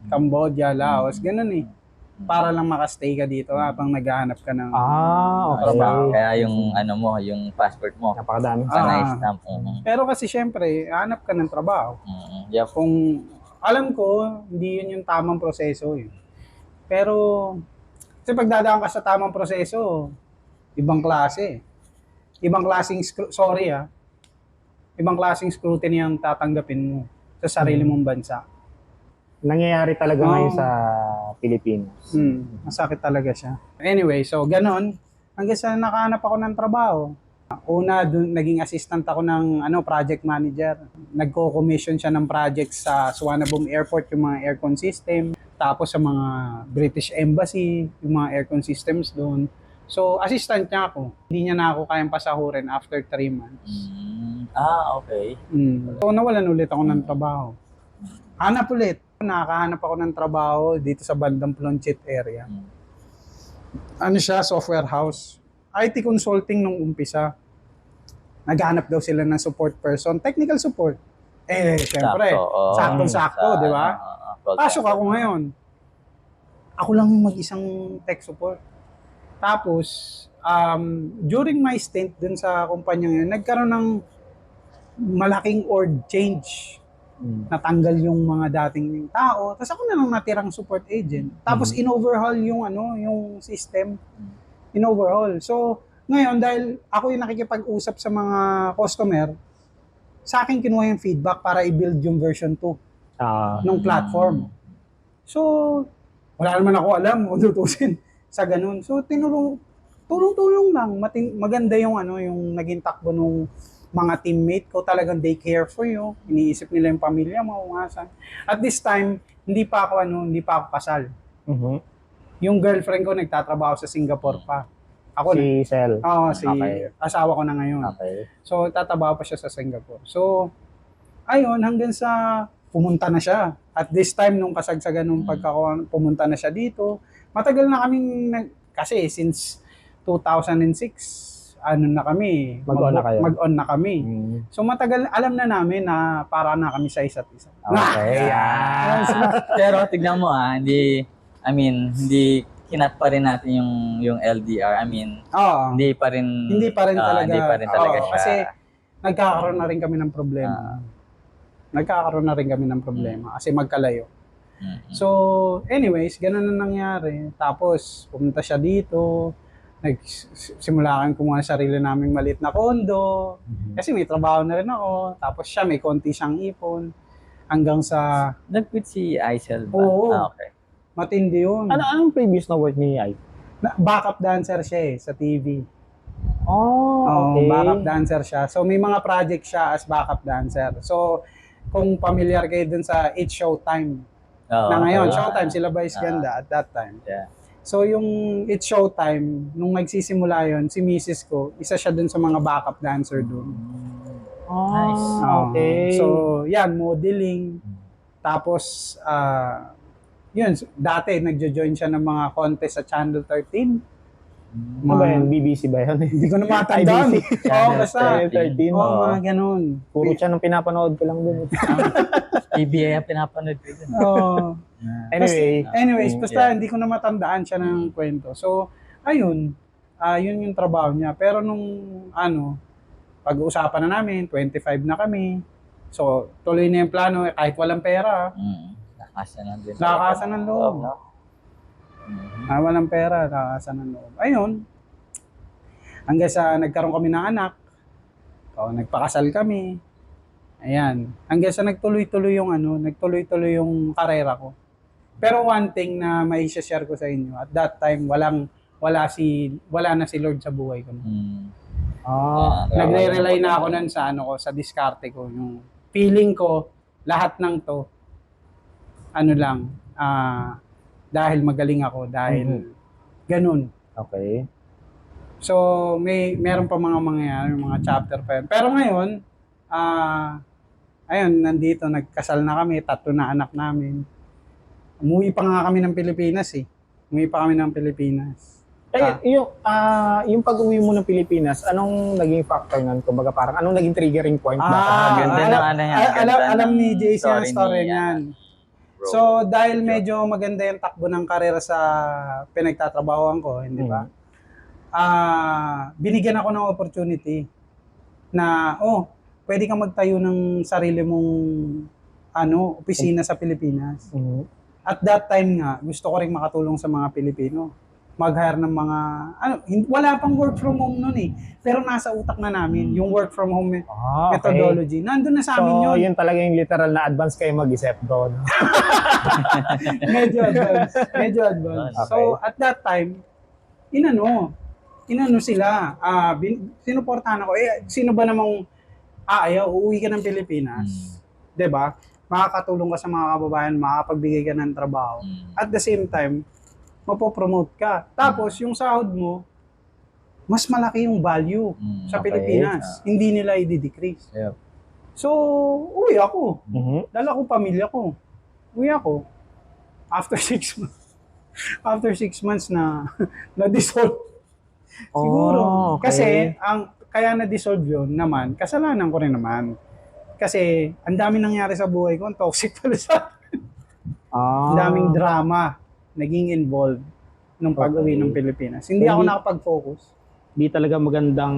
Cambodia, Laos, ganun eh. Para lang makastay ka dito habang naghahanap ka ng okay. Kaya yung yung passport mo. Napakadaming Na-stamp. Pero kasi syempre, hanap ka ng trabaho. Yep. Kung alam ko, hindi yun yung tamang proseso eh. Pero, kasi pagdadaan ka sa tamang proseso, ibang klase. Ibang klaseng scrutiny ang tatanggapin mo sa sarili mong bansa. Nangyayari talaga ngayon sa Pilipinas. Masakit talaga siya. Anyway, so ganon. Hanggang sa nakahanap ako ng trabaho. Una, naging assistant ako ng project manager. Nagko-commission siya ng project sa Suvarnabhumi Airport, yung mga aircon system. Tapos sa mga British Embassy, yung mga aircon systems doon. So, assistant niya ako. Hindi niya na ako kayang pasahurin after 3 months. Okay. So, nawalan ulit ako ng trabaho. Hanap ulit. Nakakahanap ako ng trabaho dito sa bandang Plonchit area. Ano siya, software house. IT consulting nung umpisa. Naghanap daw sila ng support person, technical support. Syempre, saktong-sakto, di ba? Pasok ako ngayon. Ako lang yung mag-isang tech support. Tapos, during my stint dun sa kumpanya yun, nagkaroon ng malaking org change. Natanggal yung mga dating tao. Tapos ako na lang natirang support agent. Tapos in-overhaul yung system. In-overhaul. So, ngayon, dahil ako yung nakikipag-usap sa mga customer, sa akin kinuha yung feedback para i-build yung version 2 ng platform. So, wala naman ako alam kung tutusin sa ganun. So, tulong-tulong lang. Maganda yung yung naging takbo nung mga teammate ko. Talagang they care for you. Iniisip nila yung pamilya mo, umasan. At this time, hindi pa ako kasal. Yung girlfriend ko nagtatrabaho sa Singapore pa. Ako Si Sel. Okay. Asawa ko na ngayon. Okay. So, tatabaho pa siya sa Singapore. So, ayun, hanggang sa pumunta na siya. At this time, nung kasagsagan nung pumunta na siya dito, matagal na kaming, kasi since 2006, na kami. Mag-on na kayo? Mag-on na kami. So, matagal, alam na namin na para na kami sa isa't isa. Okay. Pero tignan mo hindi kinat pa rin natin yung LDR. Hindi pa rin talaga siya. Kasi nagkakaroon na rin kami ng problema. Kasi magkalayo. So, anyways, ganun na nangyari. Tapos, pumunta siya dito. Nagsimula kami kumuha ng sarili naming maliit na kondo. Kasi may trabaho na rin ako. Tapos siya, may konti siyang ipon. Hanggang sa... Nag-quit si Aisel ba? Oo. Okay. Matindi yun. Anong previous na work ni Ike? Backup dancer siya sa TV. Okay. Backup dancer siya. So, may mga project siya as backup dancer. So, kung familiar kayo dun sa It's Showtime. Na ngayon, Showtime, sila Vice Ganda at that time. Yeah. So, yung It's Showtime, nung nagsisimula yon si Mrs. ko, isa siya dun sa mga backup dancer dun. Nice. Okay. So, yan, modeling. Tapos, yun, dati nagjo-join siya ng mga contest sa Channel 13. Ano ba yan? BBC ba yan? Hindi ko na matandaan. Basta. Channel 13. Mga ganun. Puro siya nung pinapanood ko lang dun. PBA ang pinapanood ko dun. Anyways, basta hindi ko na matandaan siya ng kwento. So, ayun. Yun yung trabaho niya. Pero nung, pag-uusapan na namin, 25 na kami. So, tuloy na yung plano, kahit walang pera. Nakakasa ng loob. Walang pera, nakakasa ng loob. Ayun. Hanggang sa nagkaroon kami ng anak. Nagpakasal kami. Ayan. Hanggang sa nagtuloy-tuloy yung karera ko. Pero one thing na may share ko sa inyo, at that time, wala na si Lord sa buhay ko. Nagre-rely na ako nun sa diskarte ko. Yung feeling ko, lahat ng to, dahil magaling ako, dahil ganun. Okay. So, meron pa mga mangyayari, mga chapter pa yun. Pero ngayon, ayun, nandito, nagkasal na kami, 3 na anak namin. Umuwi pa nga kami ng Pilipinas Yung pag-uwi mo ng Pilipinas, anong naging factor nun? Kumbaga parang anong naging triggering point ba? Alam ni JC ang story niyan. So, dahil medyo maganda yung takbo ng karera sa pinagtatrabahoan ko, hindi ba? Binigyan ako ng opportunity na, pwede kang magtayo ng sarili mong opisina sa Pilipinas. At that time nga, gusto ko rin makatulong sa mga Pilipino. Mag-hire ng mga, wala pang work from home nun eh. Pero nasa utak na namin, yung work from home methodology. Nandun na sa amin yun. So, yun talaga yung literal na advance kayo mag-isip doon. Medyo advance. Okay. So, at that time, inano sila, sinuportahan ako, sino ba namang ayaw, uuwi ka ng Pilipinas, 'di ba? Makakatulong ka sa mga kababayan, makakapagbigay ka ng trabaho. At the same time, mapopromote ka. Tapos, yung sahod mo, mas malaki yung value sa okay. Pilipinas. Hindi nila i-decrease. Yep. So, uwi ako. Mhm. Dala ko pamilya ko. Uwi ako. After 6 months. After 6 months na na-dissolve. Siguro. Oh, okay. Kasi, kaya na-dissolve yun naman, kasalanan ko rin naman. Kasi, ang dami nangyari sa buhay ko, ang toxic pala sa ang daming drama naging involved nung pag-uwi Okay. ng Pilipinas. Hindi ako Hindi- nakapag-focus. Di talaga magandang,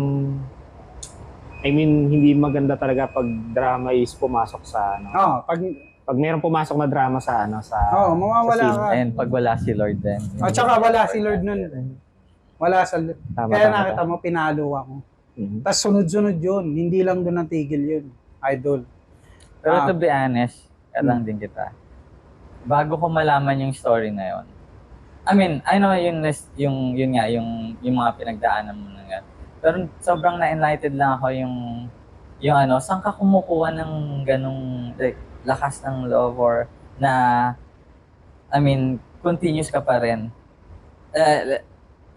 I mean, hindi maganda talaga pag drama is pumasok sa ano. Pag mayroong pumasok na drama sa ano, sa mawawala sa scene. ka. And pag wala si Lord din. At saka wala si Lord nun. Wala sa Tama, Kaya tama, nakita mo, pinalo ako. Mhm. Tapos sunod-sunod yun. Hindi lang doon natigil yun. Idol. Pero Ah. to be honest, lang din kita. Bago ko malaman yung story na yon. I mean, I know yun nga, yung mga pinagdaanan mo na yan. Pero sobrang na-enlightened lang ako yung ano, saan ka kumukuha ng ganong like, lakas ng love or na, I mean, continuous ka pa rin.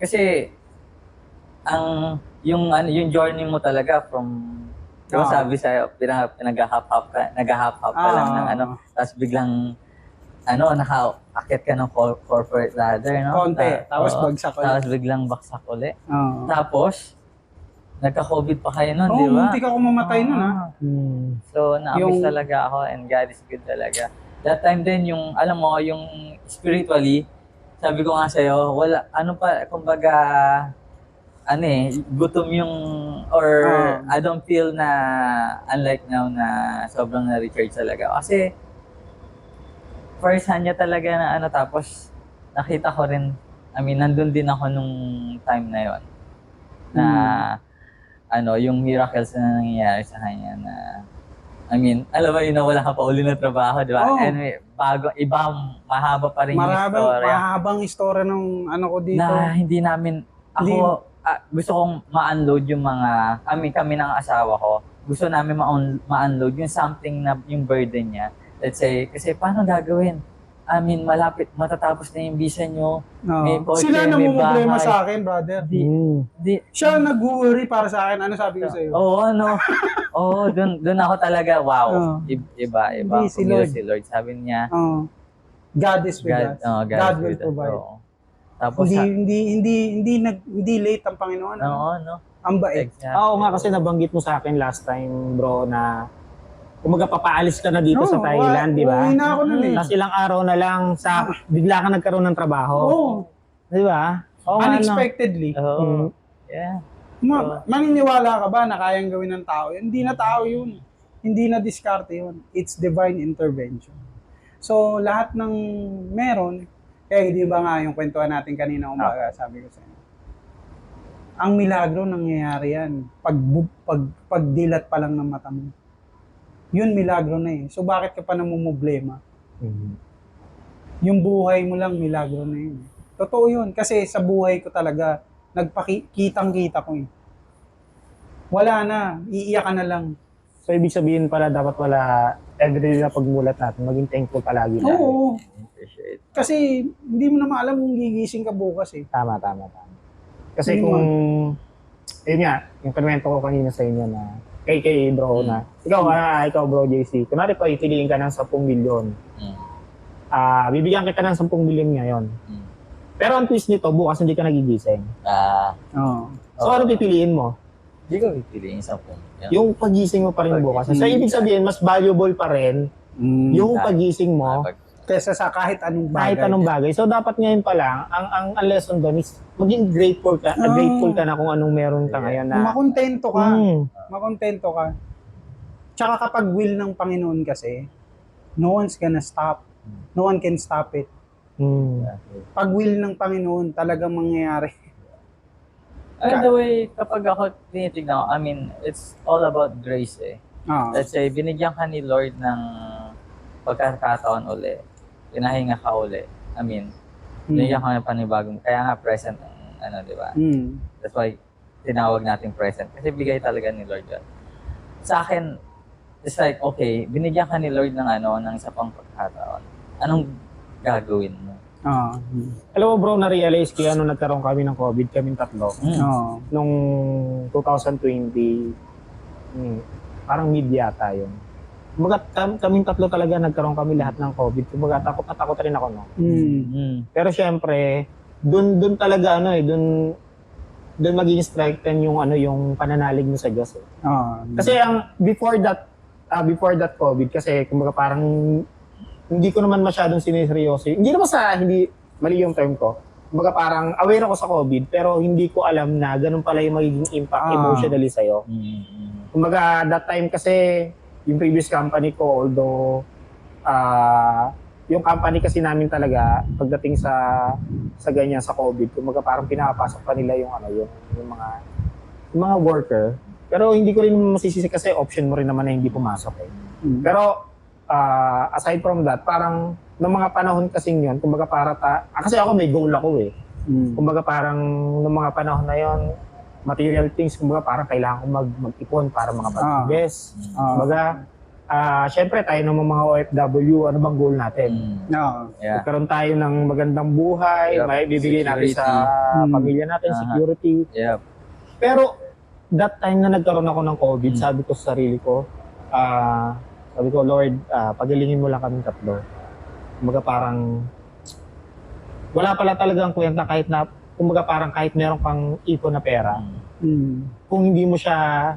Kasi, yung journey mo talaga from, diba sabi sa'yo, nag-hop-hop ka lang ng ano, tapos biglang, nakaakit ka ng corporate ladder, no? Konti. Tapos Oo. bagsak ulit. Tapos biglang baksak ulit. Oo. Tapos, nagka-COVID pa kayo nun, Oo, di ba? muntik ako mamatay nun, ha? So, na-amaze Yung- talaga ako and God is good talaga. That time din, yung, alam mo, yung spiritually, sabi ko nga sa'yo, wala, kumbaga, gutom yung, or I don't feel na, unlike now na sobrang na-recharge talaga. Kasi, first hand niya talaga na tapos nakita ko rin, I mean, nandun din ako nung time na yon na, yung miracles na nangyayari sa kanya na, I mean, alam mo yun na wala ka pa uli na trabaho, di ba? Oo. Anyway, mahaba pa rin yung istorya. Mahabang istorya ng ano ko dito. Na hindi namin, ako, gusto kong ma-unload yung mga, kami ng asawa ko, gusto namin ma-unload yung something na, yung burden niya. Let's say, kasi paano gagawin? I mean, matatapos na yung visa nyo. Oo. may kotse, Sila may namumblema bahay. sa akin, brother. Siya nag-worry para sa akin. Ano sabi ko sa'yo? Oo, dun ako talaga, wow. Iba. Hindi, si Si Lord. Lord. Sabi niya, God is with us. God will with us. provide. Oo. Tapos, Hindi late ang Panginoon. Ang bait. Exactly. Oo nga, kasi nabanggit mo sa akin last time, bro, na kumaga papaalis ka na dito sa Thailand, di ba? Uwi na ako nun eh. Tapos ilang araw na lang bigla ka nagkaroon ng trabaho. Oo. Di ba? Oo nga, no? Unexpectedly. Oo. Yeah. Maniniwala ka ba na kayang gawin ng tao yun? Hindi na tao yun. Hindi na diskarte yun. It's divine intervention. So, lahat ng meron, di ba nga yung kwentuhan natin kanina umaga, sabi ko sa inyo. Ang milagro nangyayari yan. Pagdilat pa lang ng mata mo. Yun, milagro na eh. So, bakit ka pa namumblema? Yung buhay mo lang, milagro na yun. Totoo yun. Kasi sa buhay ko talaga, kitang-kita ko eh. Wala na. Iiyak ka na lang. So, ibig sabihin pala, dapat wala everyday na pagmulat natin, maging thankful palagi na. Oo. Appreciate. Kasi hindi mo na maalam kung gigising ka bukas eh. Tama. Kasi Yun kung, yun nga, yung komento ko kanina sa inyo na, kay bro na, ikaw bro JC, kunwari pa ipiliin ka ng 10 milyon, bibigyan kita ng 10 milyon ngayon. Pero ang twist nito, bukas hindi ka nagigising. So ano pipiliin mo? Hindi ko pipiliin sa phone. Yung pagising mo pa rin bukas. So ibig sabihin, mas valuable pa rin yung pagising mo Kesa sa kahit anong bagay. kahit anong bagay. So dapat ngayon pa lang, ang lesson doon is maging grateful ka na kung anong meron ka ngayon na Makontento ka. Makontento ka. Tsaka kapag will ng Panginoon kasi, no one's gonna stop. No one can stop it. Pag will ng Panginoon, talagang mangyayari. By the way, kapag ako tinitignan ko, I mean, it's all about grace eh. Let's say, binigyan ka ni Lord ng pagkakataon uli. Pinahinga ka uli. I mean, binigyan ka ng panibagong, kaya nga present ang di ba? That's why tinawag natin present. Kasi bigay talaga ni Lord yun. Sa akin, it's like, okay, binigyan ka ni Lord ng ng isa pang pagkakataon. Anong gagawin mo? Alam mo bro, na-realize ko yan nung nagkaroon kami ng COVID, kaming tatlo. Nung 2020, parang mid yata yun. Kumbaga, kaming tatlo talaga nagkaroon kami lahat ng COVID. Kumbaga, takot rin ako, no? Pero syempre, dun talaga, dun magiging strengthen yung, yung pananalig mo sa Diyos. Eh. Kasi before that COVID, kasi kumbaga parang, hindi ko naman masyadong siniseryoso. Hindi naman hindi mali yung term ko. Kumbaga parang aware ako sa COVID, pero hindi ko alam na ganun pala yung magiging impact emotionally sa'yo. Kumbaga, that time kasi, yung previous company ko, although, yung company kasi namin talaga, pagdating sa ganyan, sa COVID, kumbaga parang pinapasok pa nila yung mga worker. Pero hindi ko rin masisisi kasi option mo rin naman na hindi pumasok eh. Pero, aside from that, parang, ng mga panahon kasing yun, kumbaga kasi ako may goal ako eh. Kumbaga parang, ng mga panahon na yun, material things, kumbaga parang kailangan ko mag-ipon para mga pag-invest. Kumbaga, syempre tayo ng mga OFW, ano bang goal natin? Magkaroon tayo ng magandang buhay, may bibigay natin sa pamilya natin, security. Pero, that time na nagkaroon ako ng COVID, sabi ko sa sarili ko, Lord, pagalingin mo lang kaming tatlo. Kumbaga parang, wala pala talagang kwenta kumbaga parang kahit meron kang ipon na pera, kung hindi mo siya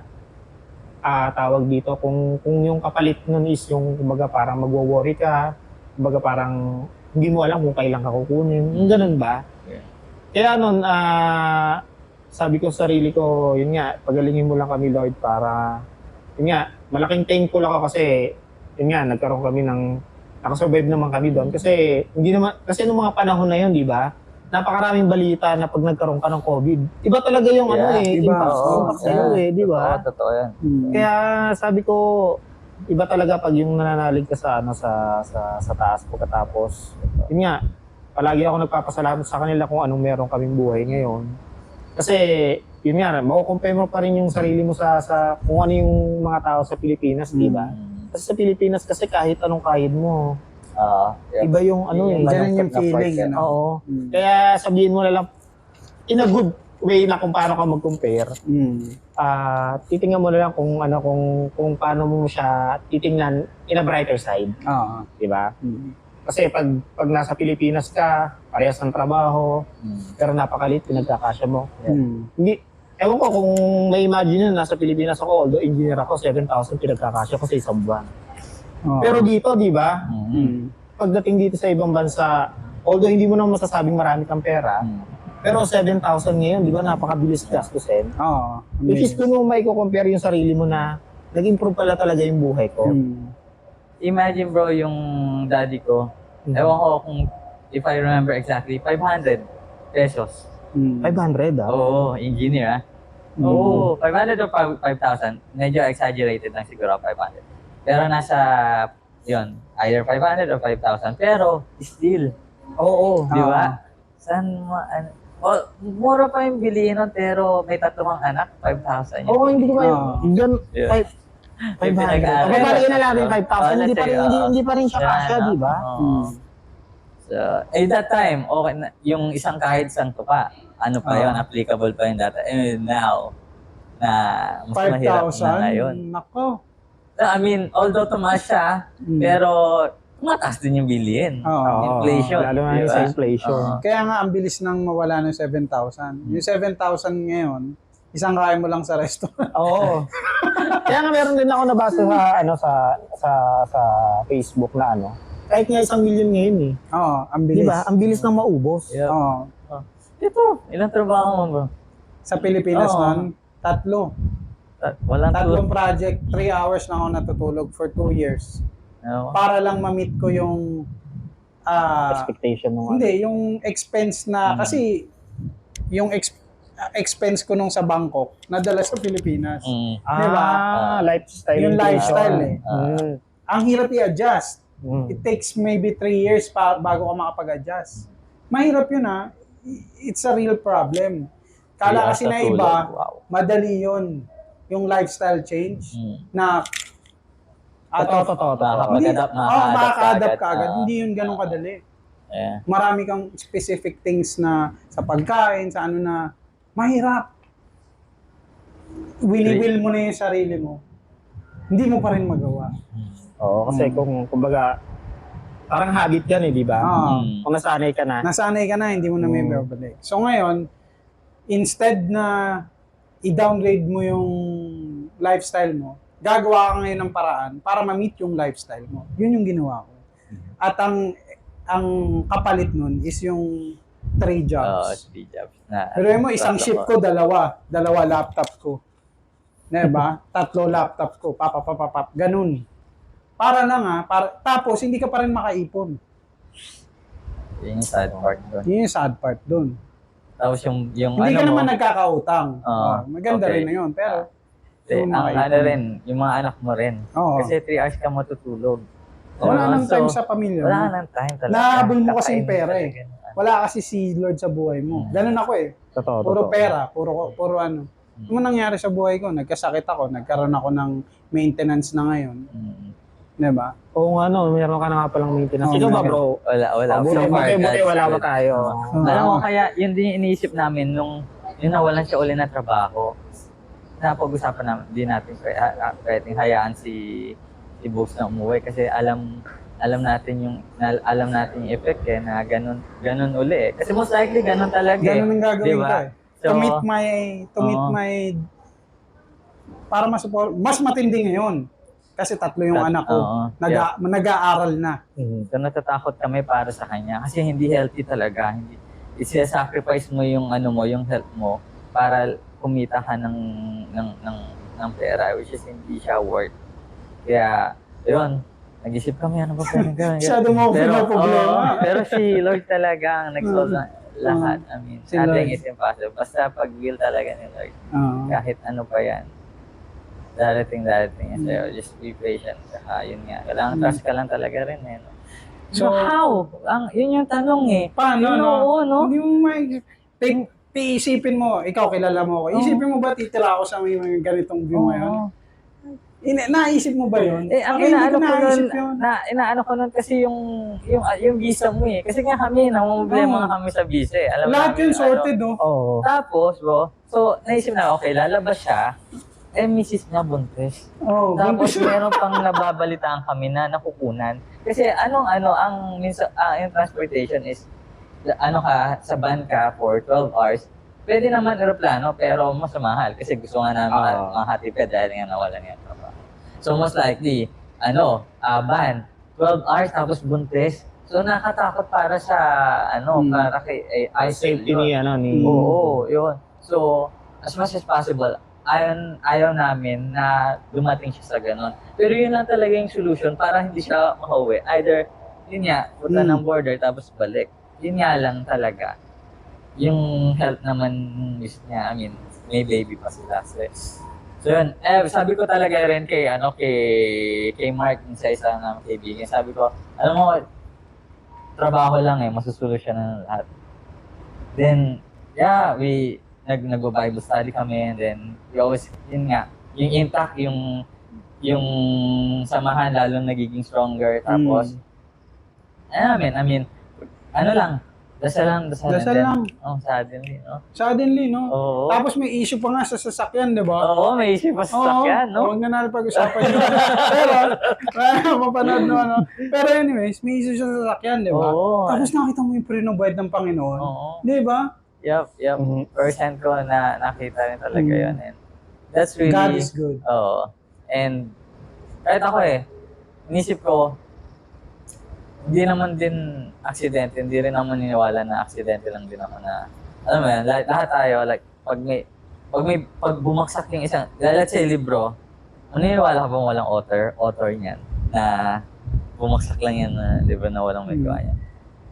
tawag dito, kung yung kapalit nun is yung kumbaga parang magwo-worry ka, kumbaga parang hindi mo alam kung kailan ka kukunin, yung ganun ba? Kaya nun, sabi ko sa sarili ko, yun nga, pagalingin mo lang kami Lord para, yun nga, malaking thankful ako kasi, yun nga, nakasurvive naman kami doon kasi kasi nung mga panahon na yun, di ba? Napakaraming balita na pag nagkaroon ka ng COVID. Iba talaga yung impact sa'yo di ba? Totoo yan. Kaya sabi ko, iba talaga pag yung nananalig ka sa taas pagkatapos. Yun nga, palagi ako nagpapasalamat sa kanila kung anong meron kaming buhay ngayon. Kasi, yun nga, makukumpare mo pa rin yung sarili mo sa kung ano yung mga tao sa Pilipinas, di ba? Kasi sa Pilipinas kasi kahit anong kahit mo, iba yung ganun yung feeling. Oo. Kaya sabihin mo na lang, in a good way na kung paano ka mag-compare, titingnan mo na lang kung paano mo siya titingnan in a brighter side. Di ba? Kasi pag nasa Pilipinas ka, parehas ng trabaho, pero napakalit, pinagkakasya mo. Ewan ko kung may imagine na nasa Pilipinas ako, although engineer ako, 7,000 pinagkakasya ko sa isang buwan. Pero dito, di ba? Pagdating dito sa ibang bansa, although hindi mo naman masasabing marami kang pera, pero 7,000 ngayon, di ba, napakabilis gastusin. Which is kung mo compare yung sarili mo na nag-improve pala talaga yung buhay ko. Imagine bro, yung daddy ko, ewan ko kung, if I remember exactly, 500 pesos. 500 Oo, engineer Oo, 500 or 5,000. Medyo exaggerated lang siguro 500. Pero nasa, yun, either 500 or 5,000. Pero, still. Oo. Di ba? Mura pa yung bilihin nun, pero may tatlong anak, 5,000. Oo, hindi ko ba yun? 500. Pagpapaliin na natin 5,000, hindi pa rin siya kasya, di ba? So, that time, okay na, yung isang kahit isang tupa, ano pa yun, applicable pa yun dati. Now, na mas mahirap na ngayon. 5,000? Nako. I mean, although tumaas siya, pero tumataas din yung bilihin. Inflation. Lalo na yung sa inflation. Kaya nga, ang bilis nang mawala ng 7,000. Yung 7,000 ngayon, isang kain mo lang sa restaurant. Oo. Kaya nga meron din ako nabasa sa Facebook na kahit nga 1 million ngayon eh. Oo, ang bilis. Diba? Ang bilis nang maubos. Oo. Ito, ilang trabaho mo ba? Sa Pilipinas nun, 3. Walang 3 project, 3 hours na ako natutulog for 2 years. Para lang ma-meet ko yung expectation mo. Hindi, yung expense na kasi yung expense ko nung sa Bangkok nadala sa Pilipinas. Diba? Lifestyle. Yung lifestyle eh. Ang hirap i-adjust. It takes maybe 3 years bago ka makapag-adjust. Mahirap yun It's a real problem. Kala kasi na iba, madali yun. Yung lifestyle change na Totoo. Makaka-adapt makaka-adapt ka agad. Hindi yun ganun kadali. Yeah. Marami kang specific things na sa pagkain, sa ano na mahirap. Winiwil mo na yung sarili mo. Hindi mo pa rin magawa. Oo, kasi kumbaga, parang habit yan di ba? Kung nasanay ka na. Nasanay ka na, hindi mo na may babalik. So ngayon, instead na i-downgrade mo yung lifestyle mo, gagawa ka ngayon ng paraan para ma-meet yung lifestyle mo. Yun yung ginawa ko. At ang kapalit nun is yung 3 jobs. 3 jobs. Pero mo, isang shift ko, dalawa laptop ko. Diba? 3 laptop ko, papapapapap, ganun. Para lang tapos hindi ka pa rin makaipon. Yun yung sad part doon. Yun yung sad part doon. Tapos yung Hindi ka naman nagkakautang. Maganda okay. rin na yun, pero yung mga anak mo rin. Kasi 3 hours ka matutulog. Wala nang time sa pamilya. Wala nang time talaga. Nahabol mo kasi yung pera eh. Wala kasi si Lord sa buhay mo. Ganun ako eh. Puro pera, puro ano. Ano nangyari sa buhay ko? Nagkasakit ako, nagkaroon ako ng maintenance na ngayon. Diba? Kung meron ka na nga palang maintenance. Ikaw ba bro? Wala. Buti wala pa tayo. Alam mo, kaya yun din yung iniisip namin nung nawalan siya uli ng trabaho. Napag-usapan namin, di natin pwedeng hayaan si Books na umuwi kasi alam natin yung effect na ganun uli eh. Kasi most likely ganun talaga. Ganun ang gagawin diba? ko eh. To meet my para mas matindi ngayon. Kasi 3 yung anak ko. Nag-aaral na. So natatakot kami para sa kanya kasi hindi healthy talaga. Hindi i-sacrifice mo yung yung health mo para kumita ka ng pera which is hindi siya worth. Kaya, yun, nag-isip kami, ano ba pwede gawin? Masyado mo problema. Pero si Lord talaga ang nag-solve lahat. I mean, nothing is impossible. Basta pag-will talaga ni Lord. Kahit ano pa yan. Darating yan sa'yo. Just be patient. Saka, yun nga. Kailangan trust ka lang talaga rin eh. No? So, how? Yun yung tanong eh. Paano, no? Hindi mo iisipin mo, ikaw kilala mo ako. Isipin mo ba titira ako sa may ganitong view ngayon? Naisip mo ba yun? Ang inaano ko nun kasi yung visa mo eh. Kasi nga kami, namumblema kami sa visa eh. Alam lahat yun sorted, no? Tapos, bro, so naisip na, okay, lalabas siya, misis niya buntis. Tapos meron pang nababalitaan kami na nakukunan. Kasi yung transportation is, sa van ka for 12 hours, pwede naman aeroplano, pero mas mahal. Kasi gusto nga namin mahatipid dahil nga nawalan nga trabaho. So most likely, van, 12 hours tapos buntis. So nakakatakot para sa, para kay safety ni. Oo, yun. So, as much as possible, ayaw namin na dumating siya sa ganun. Pero yun lang talaga yung solution para hindi siya makauwi. Either, yun nga, punta ng border tapos balik. Yun nga lang talaga. Yung health naman niya, may baby pa sila. So yun, sabi ko talaga rin kay Mark, isa ng kaibigan, sabi ko, alam mo, trabaho lang masusolusyon na lahat. Then, nag-Bible study kami, and then, we always, yun nga, yung intact, yung samahan, lalo nagiging stronger, tapos, dasal lang. Suddenly, no? Suddenly, no? Oo. Tapos may issue pa nga sa sasakyan, di ba? Oo, may issue pa sa sasakyan, no? Huwag na natin pag-usapan yun. Pero, mapanood no, ano. Pero anyways, may issue sa sasakyan, di ba? Oo. Tapos nakita mo yung pre-provide ng Panginoon. Oo. Di ba? Yup. First-hand ko na nakita rin talaga yun. And that's really... God is good. Oo. And kahit ako inisip ko, hindi naman din aksidente, hindi rin naman niniwala na aksidente lang din ako na, alam mo yan, lahat tayo, like, pag bumagsak yung isang, let's say libro, maniniwala ka bang walang author niyan, na bumagsak lang yan na libro na walang may gawa niyan.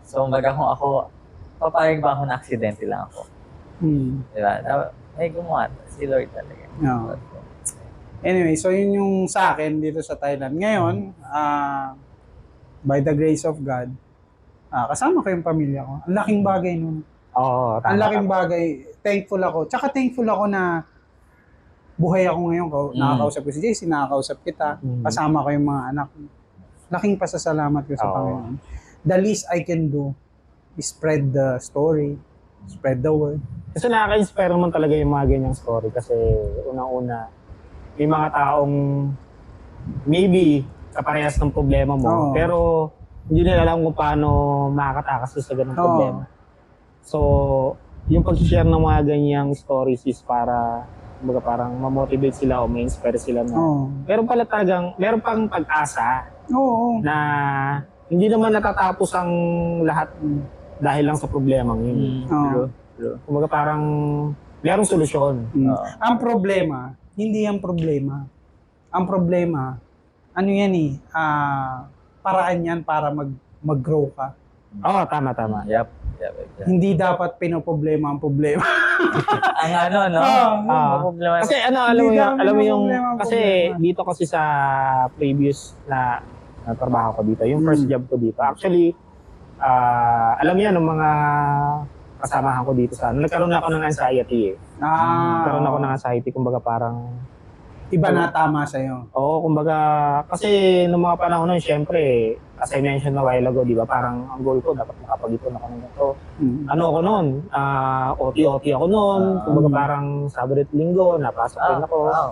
So, kung ako, papayag ba ako na aksidente lang ako? Diba? May gumawa, si Lord talaga. No. Anyway, so yun yung sa akin dito sa Thailand. Ngayon, by the grace of God, kasama ko yung pamilya ko. Ang laking bagay nun. Ang laking bagay. Thankful ako. Tsaka thankful ako na buhay ako ngayon. Nakakausap ko si JC, nakakausap kita. Kasama ko yung mga anak. Laking pasasalamat ko sa Panginoon. The least I can do spread the story, spread the word. Kasi nakaka-inspire naman talaga yung mga ganyang story kasi unang-una, may mga taong maybe kaparehas ng problema mo, Oo. pero hindi nila alam kung paano makakatakas sa ganung Oo. problema. So, yung pag-share ng mga ganyang stories is para, kumbaga parang ma-motivate sila o ma-inspire sila na. Oo. Meron pang pag-asa Oo. na hindi naman natatapos ang lahat dahil lang sa problema yun. Oo. Kumbaga parang merong solusyon. Ang problema, hindi ang problema. Ang problema, ano yan paraan yan para mag-grow ka. Oo, tama. Yep. Hindi dapat pinoproblema ang problema. Ang ano, no? Ah. Problema. Kasi alam Hindi mo namin yung, problema. kasi dito kasi sa previous na trabaho ko dito, yung first job ko dito, actually, alam niya ng mga kasamahan ko dito nagkaroon ako ng anxiety eh. Nagkaroon ako ng anxiety, kumbaga parang, Iba na tama sa'yo. oo, kumbaga, kasi noong mga panahon nun, syempre, as I mentioned a while ago, di ba, parang ang goal ko, dapat makapag-ipon ako ng ito. Ano ako nun? OT ako nun, kumbaga parang Sabado at Linggo, napasok rin ako. Wow.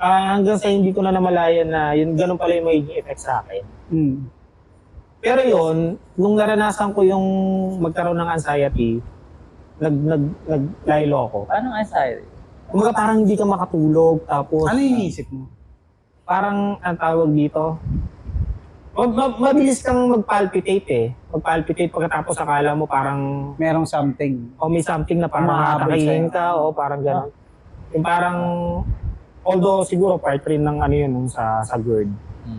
Hanggang sa hindi ko na namalayan na yun, ganun pala yung magiging effect sa akin. Pero yun, nung naranasan ko yung magkaroon ng anxiety, naglaylo ako. Anong anxiety? Kumbaga parang hindi ka makatulog, tapos Ano yung iniisip mo? parang ang tawag dito, mabilis kang mag-palpitate eh. Mag-palpitate pagkatapos akala mo parang Merong something. o may something na parang Umahabol atakayin sa'yo. ka o parang gano'n. Yung parang, although siguro part rin ng ano yun, nung sa GERD.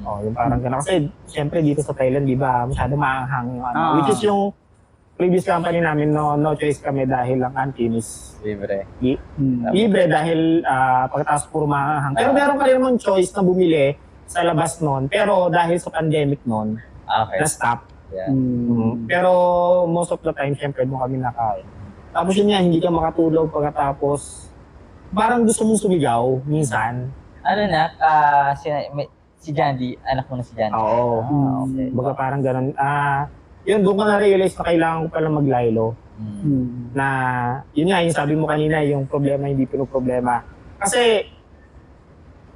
Oh, yung parang gano'n. Kasi siyempre dito sa Thailand, di ba, masyado maanghang yung ano. Which is yung previous company namin, no choice kami dahil ang canteen is Libre. libre dahil pagkatapos puro maanghang. Pero meron ka rin namang choice na bumili sa labas noon. Pero dahil sa pandemic noon, Okay. na-stop. Yeah. Pero most of the time, syempre, doon kami nakain. Tapos yun nga, hindi ka makatulog pagkatapos parang gusto mong sumigaw minsan. Ano na, si Jandy, anak mo na si Jandy. Oo. Okay. Baga parang ganun. Yun, doon ko na-realize na kailangan ko palang maglaylo. Na, yun nga, yung sabi mo kanina, yung problema hindi pinoproblema. Kasi,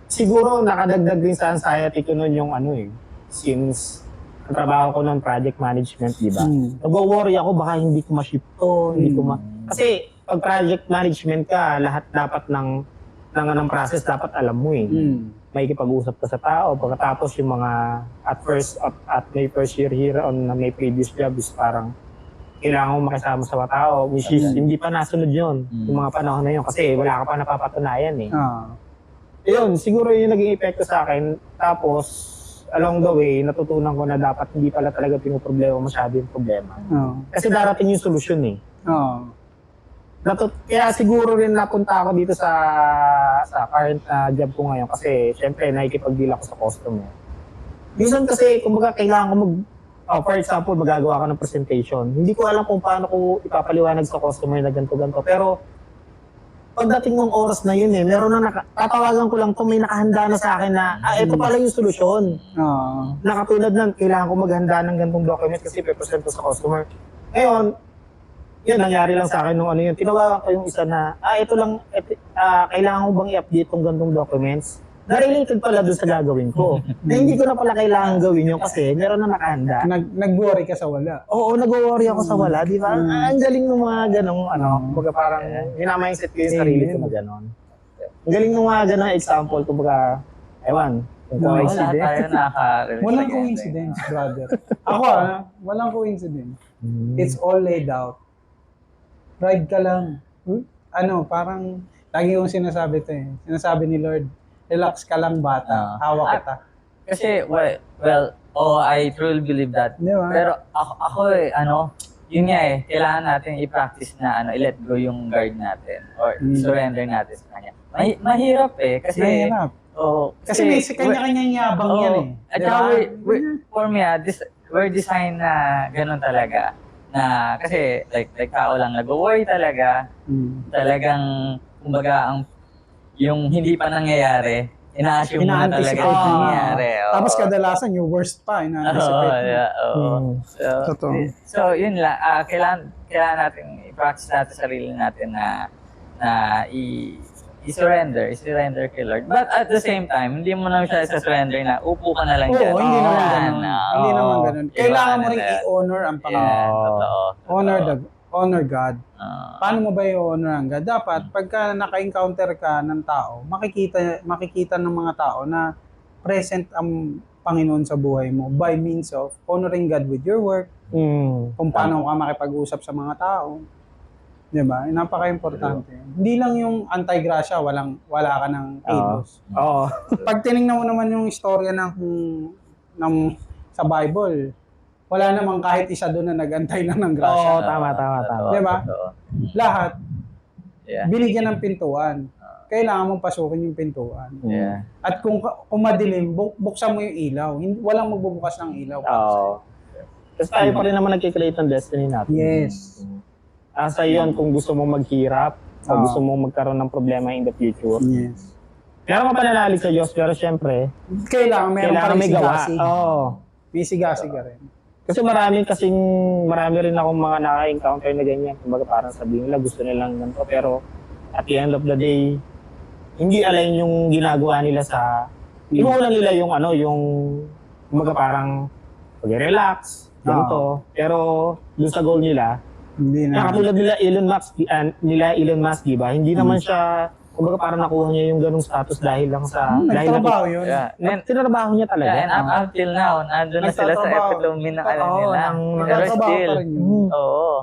siguro nakadagdag din sa anxiety ko nun yung ano since ang trabaho ko nun project management, di ba? Nag-worry ako, baka hindi ko ma-ship to, hindi ko Kasi, pag project management ka, lahat dapat ng process dapat alam mo eh. May kipag-usap ka sa tao, pagkatapos yung mga at my first year here on my previous job is parang kailangan mo makisama sa mga tao, which is hindi pa nasunod yun, yung mga panahon na yun, kasi wala ka pa napapatunayan eh. Yun, siguro yung naging epekto sa akin, tapos along the way, natutunan ko na dapat hindi pala talaga pinoproblema masyado yung problema. Kasi darating yung solusyon eh. Kaya siguro rin napunta ako dito sa current job ko ngayon kasi syempre nakikipag-deal ako sa customer. Minsan kasi kumbaga kailangan ko for example, magagawa ka ng presentation. Hindi ko alam kung paano ko ipapaliwanag sa customer na ganito-ganito. Pero pagdating ng oras na yun meron na tatawagan ko lang to, may nakahanda na sa akin na ito pala yung solusyon. Nakatulad ng kailangan ko maghanda ng ganitong document kasi ipepresent ko sa customer. Ngayon, yun, nangyari lang sa akin nung ano yun. Tinawagan ko yung isa na, ito lang, kailangan ko bang i-update tong gantong documents? Na-related pala doon sa gagawin ko. Na hindi ko na pala kailangan gawin yun kasi meron na nakahanda. Nag-worry ka sa wala. Oo, nag-worry ako sa wala, di ba? Ang galing ng mga ganong, kumbaga parang, minamindset ko yung sarili ko na ganon. Ang galing ng mga ganong example, kumbaga, ewan, kung Wala coincidence. tayo nakaka-relate. Walang coincidence, brother. Ako, walang coincidence. It's all laid out. Ride ka lang. Parang, lagi kong sinasabi Sinasabi ni Lord, relax ka lang bata, hawak kita. Kasi, I truly believe that. Di ba? Pero ako yun nga kailangan natin i-practice na i-let go yung guard natin or surrender natin sa kanya. Mahirap kasi Mahirap. Kasi may kanya-kanyang yabang yan At Di ba? for me, we're designed na ganun talaga. Na kasi like tao lang nag-worry talaga. Talagang kumbaga yung hindi pa nangyayari ina-assume mo na talaga Ina-anticipate yung mo na. nangyayari. Oo. Tapos kadalasan yung worst pa, Oo, ina-anticipate mo. yeah, oo. So, Totoo. so, yun lang. Kailangan natin i-practice natin sarili natin na i-surrender kay Lord. But at the same time, hindi mo na siya sa-surrender na upo ka na lang Oo, dyan. hindi naman Yan, ganun. oo. Hindi naman ganun. Iba Kailangan mo na rin yan. i-honor ang Yan, Panginoon. totoo. Honor God. Ah. Paano mo ba i-honor ang God? Dapat, pagka naka-encounter ka ng tao, makikita ng mga tao na present ang Panginoon sa buhay mo by means of honoring God with your work, kung paano ka makipag-usap sa mga tao. Diba? Napaka-importante. Hindi lang yung anti-grasya, wala ka ng kilos. Oo. Pag tinignan mo naman yung istorya sa Bible, wala namang kahit isa doon na nag-antay lang ng grasya. Oo, tama. Totoo, Diba? totoo. Lahat, Yeah. binigyan ng pintuan. Kailangan mong pasukin yung pintuan. Yeah. At kung madilim, buksan mo yung ilaw. Walang magbubukas ng ilaw. Oo. Kasi tayo pa rin naman nagkikreate ng destiny natin. Yes. Asa yun kung gusto mong maghirap o Oo. gusto mong magkaroon ng problema in the future. Yes. Meron ka pananalig sa Diyos, pero syempre, Kailangan meron pa kailangan rin may gawa. sigasig. Oo. May sigasig ka rin. Kasi marami rin akong mga naka-encounter na ganyan. Kumbaga parang sabihin nila gusto nilang ganito, pero at the end of the day, hindi align yung ginagawa nila sa inuulan nila yung kumbaga parang pag-relax, ganito. Pero dun sa goal nila, Hindi na. kaya katulad nila Elon Musk, di ba? Hindi naman siya, kumbaga parang nakuha niya yung ganung status dahil lang sa Nagtrabaho yun. Yeah. And, tinrabaho niya talaga. yeah, and up until now, nandun na sila sa Nagtatrabaho. epitome ng ano Oo, nila. Pero Nagtatrabaho still, pa rin yun. oo.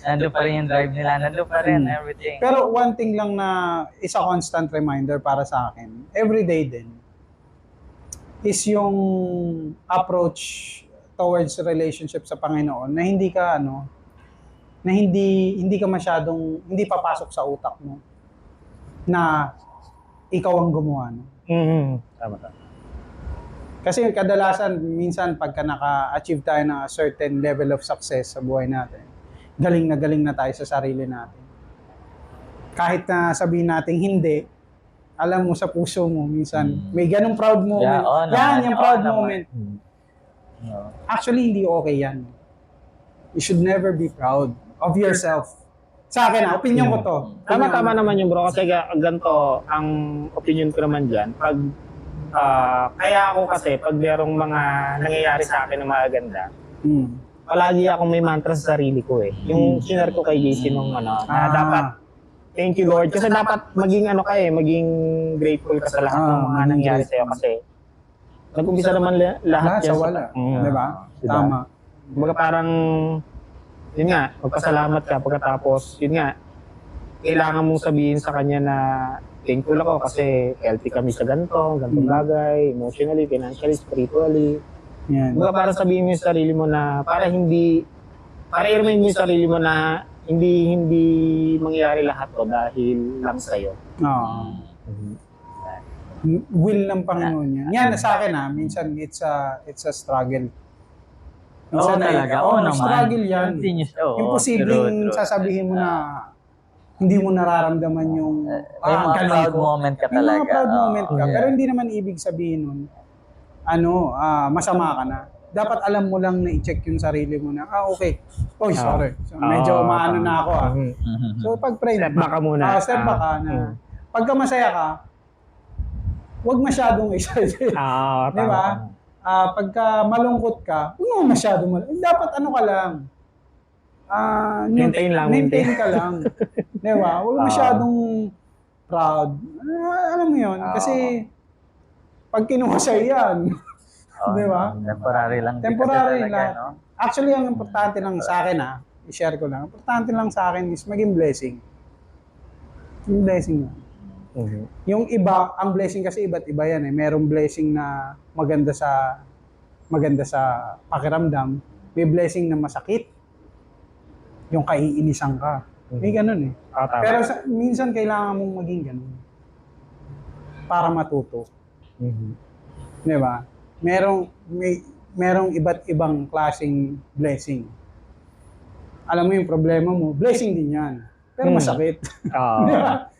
Nandun pa rin yung drive nila. Nandun pa rin everything. Pero one thing lang na isa constant reminder para sa akin, everyday din, is yung approach towards relationship sa Panginoon na hindi ka hindi ka masyadong, hindi papasok sa utak mo na ikaw ang gumawa. No? Tama. Kasi kadalasan, minsan pagka naka-achieve tayo ng a certain level of success sa buhay natin, galing na tayo sa sarili natin. Kahit na sabihin natin hindi, alam mo sa puso mo, minsan may ganong proud moment. Yeah, oo naman. Yung Oo proud naman. moment. No. Actually, hindi okay yan. You should never be proud of yourself. Sa akin, opinion ko to. Tama naman yung bro, kasi ganito, ang opinion ko naman dyan, pag, kaya ako kasi, pag merong mga nangyayari sa akin na magaganda, palagi akong may mantra sa sarili ko eh. Yung sinare ko kay JC nung na dapat, thank you Lord, kasi dapat maging maging grateful ka sa lahat ng mga maging nangyari grateful. sa'yo kasi, nag-umpisa naman lahat Lahat sa yan wala. Mm. Di ba? Diba? Tama. Kumbaga parang, yun nga, magpasalamat ka pagkatapos, yun nga, kailangan mong sabihin sa kanya na thankful ako kasi healthy kami sa ganitong bagay, emotionally, financially, spiritually. Yan. Kumbaga parang sabihin mo yung sarili mo na para i-remind mo yung sarili mo na hindi mangyayari lahat to dahil lang sa'yo. Oo. Will ng Panginoon yan. Yan, sa akin minsan it's a struggle. Oo talaga. Oo naman. Struggle yan. Continuous. Oo, Imposibleng true. sasabihin mo na hindi mo nararamdaman yung May mga galing proud ko. moment ka May talaga. mga proud Oo. moment ka. Pero hindi naman ibig sabihin nun, masama ka na. Dapat alam mo lang na i-check yung sarili mo na, okay. Oy, sorry. So, medyo maano na ako So, pag-pray Step back ka muna. Step back ka na. Pagka masaya ka, huwag masyadong excited. Di ba? Pagka malungkot ka, huwag mo masyadong dapat ano ka lang. Maintain ka lang. Di ba? Huwag masyadong proud. Alam mo yun. Kasi pag kinuha sa'yo yan, di ba? Temporary lang. din Temporary kasi talaga, lang. no? Actually, ang importante lang sa akin, i-share ko lang. Importante lang sa akin is maging blessing. Yung blessing lang. Yung iba, ang blessing kasi iba't iba yan eh. Merong blessing na maganda sa pakiramdam. May blessing na masakit. Yung kaiinisan ka. May ganun eh. Pero minsan kailangan mong maging ganun. Para matuto. Di ba? Merong iba't ibang klaseng blessing. Alam mo yung problema mo, blessing din yan. Pero masakit. Di ba?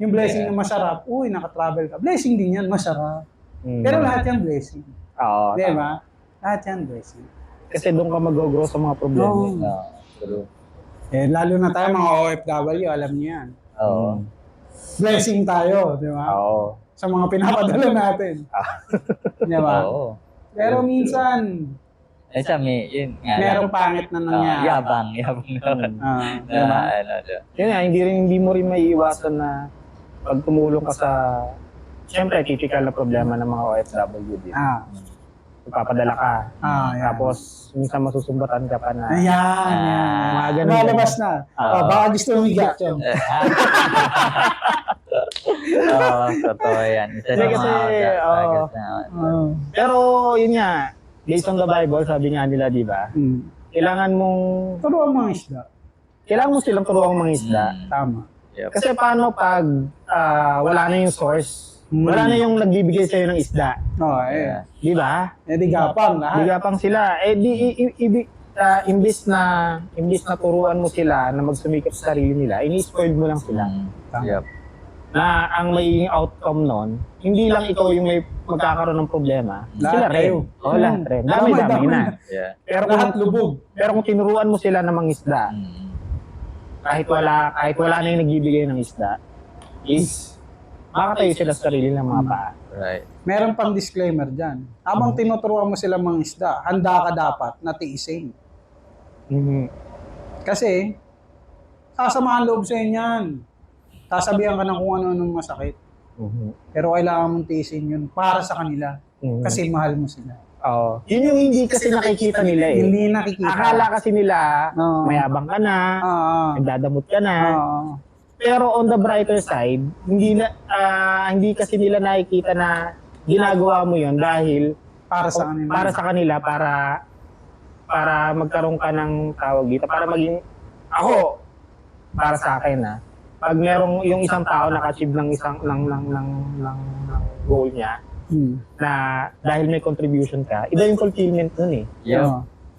Yung blessing na masarap, uy, nakatravel ka. Blessing din yan, masarap. Pero lahat yan blessing. Oo. Di ba? Lahat yan blessing. Kasi doon ka mag-grow sa mga problema. Oo. True. Eh, lalo na tayo mga OFW, alam niyo yan. Oo. Blessing tayo, di ba? Oo. Sa mga pinapadala natin. Di ba? Oo. Pero minsan, Sa may, yun nga. merong pangit na nangyari. Yabang naman. Di ba? Ano. Yun nga, hindi mo rin maiiwasan na pag tumulong ka sa, siyempre, typical na problema ng mga OFW dito. Ipapadala ka. Yan. Tapos, minsan masusumbatan ka pa na. Ayan. Mga ganun. Malabas na. Baka gusto mo higat yun. Oo, totoo yan. Isa Hindi sa kasi, mga oo. Pero, yun nga, based on the Bible, sabi nga nila, di ba? Kailangan mong, Turuan mga isda. kailangan mo silang turuan mga isda. Tama. Kasi paano pag wala na yung source? Wala na yung nagbibigay sa'yo ng isda. Yeah. Di ba? Eh, di gapang lahat. Bigapang sila. Eh di imbis na turuan mo sila na magsumikap sa sarili nila, ini-spoil mo lang sila. Yep. Na ang magiging outcome nun, hindi lang ikaw yung may magkakaroon ng problema, Lahat sila rin. kayo. O, lahat rin. Dami-dami na. Yeah. Pero Lahat lubog. pero kung tinuruan mo sila ng mangisda, kahit wala na yung nagbibigay ng isda, is makatayo sila sa sarili ng mga paa. Right. Meron pang disclaimer dyan. Habang tinuturuan mo sila mga isda, handa ka dapat na tiisin. Kasi, sasamahan loob sa inyo yan. Sasabihan ka ng kung ano-anong masakit. Pero kailangan mong tiisin yun para sa kanila. Kasi mahal mo sila. Oo. Yun yung hindi kasi nakikita nila eh. Hindi nakikita. Akala kasi nila, Oo. mayabang ka na, nagdadamot ka na. Oo. Pero on the brighter side, hindi kasi nila nakikita na ginagawa mo yun dahil Para sa kanila. para magkaroon ka ng tawag dito, para maging ako para sa akin na pag merong yung isang tao naka-achieve ng isang ng goal niya na dahil may contribution ka, iba yung fulfillment nun eh. Yep.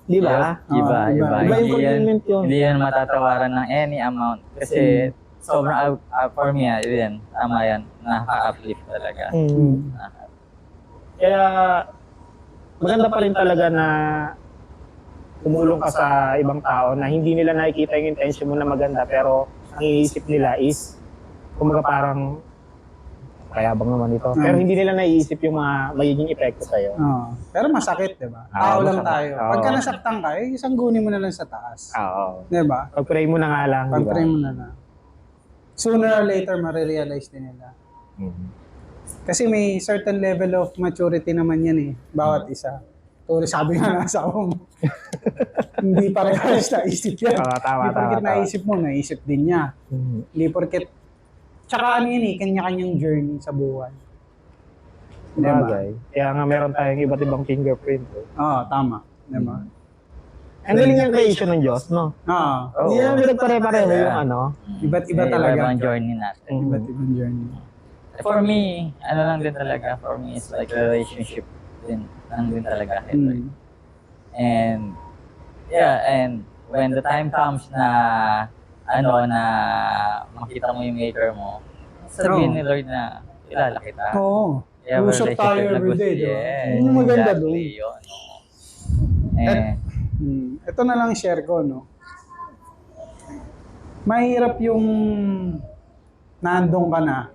Di ba? Iba Iba yung Hindi yan, fulfillment yun. hindi yan matatawaran ng any amount. Kasi sobrang, for me, yun, tama yan, nakaka-uplift talaga. Kaya maganda pa rin talaga na tumulong ka sa ibang tao na hindi nila nakikita yung intention mo na maganda pero ang iniisip nila is kumbaga parang kayabang naman ito. Pero hindi nila naiisip yung mga magiging epekto sa'yo. Pero masakit, di ba? Tao lang masakit. tayo. Pagka nasaktan ka, isang guni mo na lang sa taas. Oo. Di ba? Pag-pray mo na nga lang. di ba? Pag-pray mo na lang. Sooner or later, marirealize din nila. Kasi may certain level of maturity naman yan eh. Bawat isa. Tulad sabi nga ng asawa mo. Hindi parehas naisip yan. Tama, Hindi porket tama. naisip mo, naisip din niya. Hindi porket... Tsaka ano yun eh, kanya-kanyang journey sa buhay. Diba? Bagay. Kaya nga meron tayong iba't ibang fingerprint. Oo, tama. Diba? Ang galing ng creation ng Diyos, no? Oo. Hindi naman pinagpare-pareho yung ano. Iba't iba talaga. Iba-ibang journey natin. Iba't ibang journey. For me, ano lang din talaga, for me, it's like relationship din. Lang din talaga. And, yeah, and when the time comes na, na makita mo yung maker mo, sabihin ni Lord na, kilala kita. Oo. Yeah, Usap tayo relationship na everyday, gusto- di ba? Yes, Yun yung maganda exactly doon. yun. Ito na lang share ko, no? Mahirap yung nandun ka na,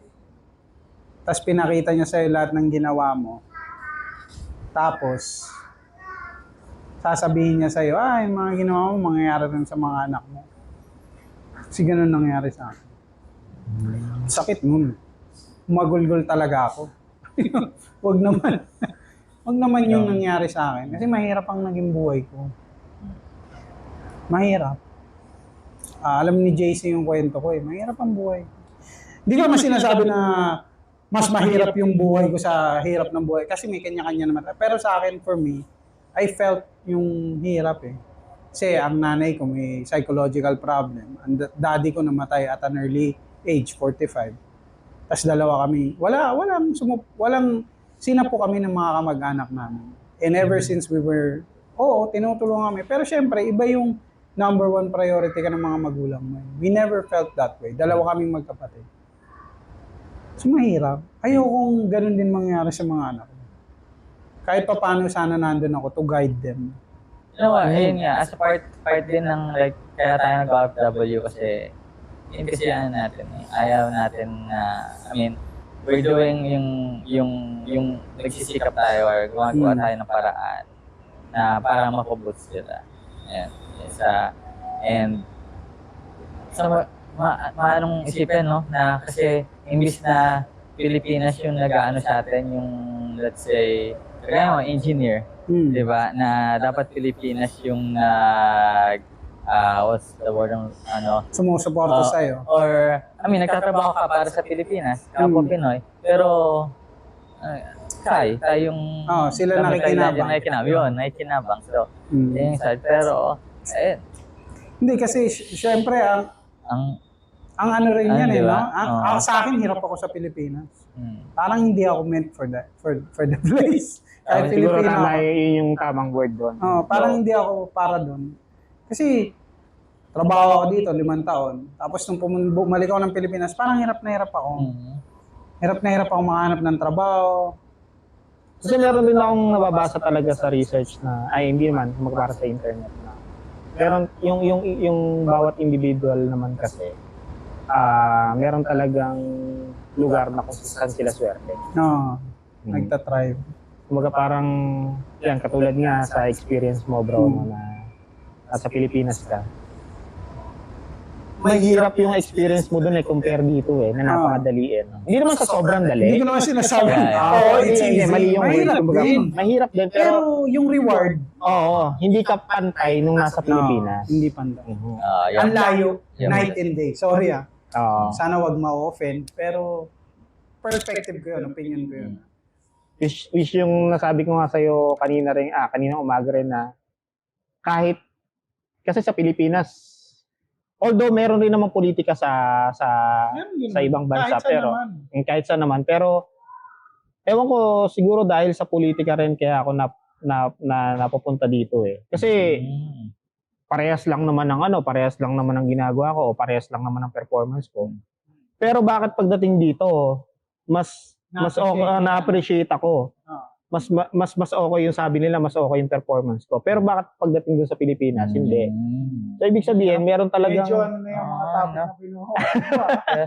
tapos pinakita niya sa'yo lahat ng ginawa mo, tapos sasabihin niya sa'yo, yung mga ginawa mo, mangyayari rin sa mga anak mo. Kasi ganun nangyari sa akin. Sakit nun. Magulgol talaga ako. Wag naman. Wag naman yung nangyari sa akin. Kasi mahirap ang naging buhay ko. Mahirap. Alam ni JC yung kwento ko eh. Mahirap ang buhay. Hindi ko naman sinasabi na mas mahirap yung buhay ko sa hirap ng buhay. Kasi may kanya-kanya naman. Pero sa akin, for me, I felt yung hirap eh. Kasi ang nanay ko may psychological problem. Ang daddy ko namatay at an early age, 45. Tapos dalawa kami. Walang sinapo kami ng mga kamag-anak namin. And ever since we were, tinutulungan kami. Pero syempre, iba yung number one priority ka ng mga magulang mo. We never felt that way. Dalawa kaming magkapatid. So, mahirap. Ayokong ganun din mangyari sa mga anak ko. Kahit pa paano sana nandun ako to guide them. Ayun nga, as a part din ng like, kaya tayo nag-OFW kasi yun kasi ano natin ayaw natin na, we're doing yung nagsisikap tayo or gumagawa tayo ng paraan na para makaboost sila. Ayan. And maanong isipin, no, na kasi imbis na Pilipinas yung nag-aano sa atin, yung let's say, kaya mo, engineer, di ba, na dapat Pilipinas yung what's the word ng sumusuporta sa'yo. Or, nagtatrabaho ka para sa Pilipinas, kapwa Pinoy, pero tayong sila nakikinabang. So, yung side. Pero, hindi kasi, syempre, ang ano rin yan, diba? no? Sa akin, hirap ako sa Pilipinas. Parang hindi ako meant for the place. Kahit siguro Filipino tama ako. yung tamang word doon. Parang hindi ako para doon. Kasi, trabaho ako dito, 5 taon. Tapos nung bumalik ako ng Pilipinas, parang hirap na hirap ako. Hirap na hirap ako makahanap ng trabaho. Kasi meron din akong nababasa talaga sa research na, hindi naman, para sa internet na. Meron, yung bawat individual naman kasi, meron talagang lugar na kung saan sila swerte. Nagtatribe. Kumbaga parang, yan, katulad nga sa experience mo, bro, na sa Pilipinas ka. Mahirap yung experience mo doon compare dito na napakadali Hindi naman sa sobrang dali. Hindi ko naman sinasabi. It's easy. Mali yung word. Mahirap din. Pero yung reward, hindi ka pantay nung nasa Pilipinas. Hindi pantay. Ang layo, night and day. Sorry sana wag ma-offend, pero perspective ko yun, opinion ko yun. Which yung nasabi ko nga sa'yo kanina umaga rin na kahit, kasi sa Pilipinas, although meron rin naman politika sa ibang bansa, kahit saan naman, pero ewan ko, siguro dahil sa politika rin kaya ako napupunta dito Kasi parehas lang naman ng ginagawa ko, o parehas lang naman ng performance ko. Pero bakit pagdating dito, mas okay, na-appreciate ako. Mas okay yung sabi nila, mas okay yung performance ko. Pero bakit pagdating doon sa Pilipinas, hindi? So, ibig sabihin, meron talagang... Medyo ano na yung mga topic na pinuha.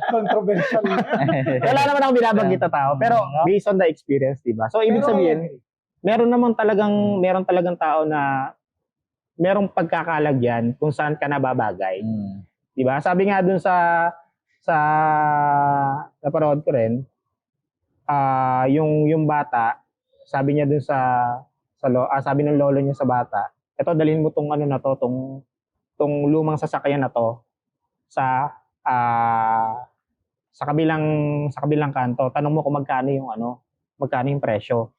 Controversial na. Wala naman akong binabanggit na tao. Pero based on the experience, diba? So, ibig sabihin, meron talagang tao na merong pagkakalagyan kung saan ka nababagay. Diba? Sabi nga dun sa napanood ko rin, yung bata, sabi niya dun sabi ng lolo niya sa bata, eto dalhin mo tong lumang sasakyan na to sa kabilang kanto. Tanong mo kung magkano yung presyo.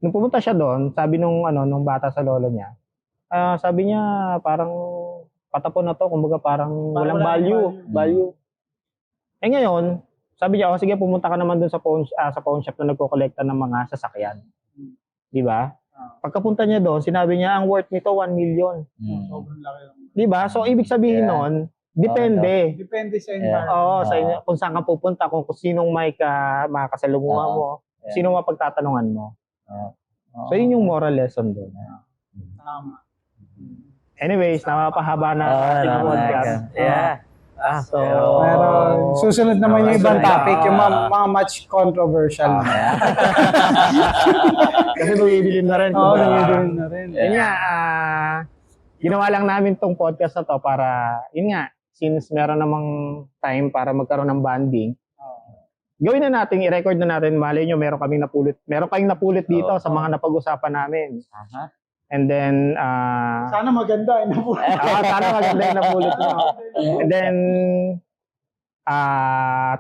Nung pumunta siya doon, sabi nung bata sa lolo niya, sabi niya parang patapon na to, kumbaga parang walang value. Ngayon, sabi niya, sige, pumunta ka naman doon sa pawn shop na nagko-kolekta ng mga sasakyan. Di ba? Pagkapunta niya doon, sinabi niya, ang worth nito 1 million. Sobrang laki. Di ba? So, ibig sabihin noon, depende. Depende sa environment. Sa kung saan ka pupunta, kung sinong makakasalumuha mo, sinong mapagtatanungan mo. So, yun yung moral lesson doon. Tama. Anyways, napapahaba na yung podcast. Pero susunod naman yung ibang topic, yung mga much controversial. Kasi bumibilin na rin. Bumibilin na rin. Yun nga, ginawa lang namin tong podcast na to para, yun nga, since meron namang time para magkaroon ng bonding, gawin na natin, i-record na natin, malay nyo, meron kayong napulot dito sa mga napag-usapan namin. And then, sana maganda yung napulot. Sana maganda yung napulot nyo. And then,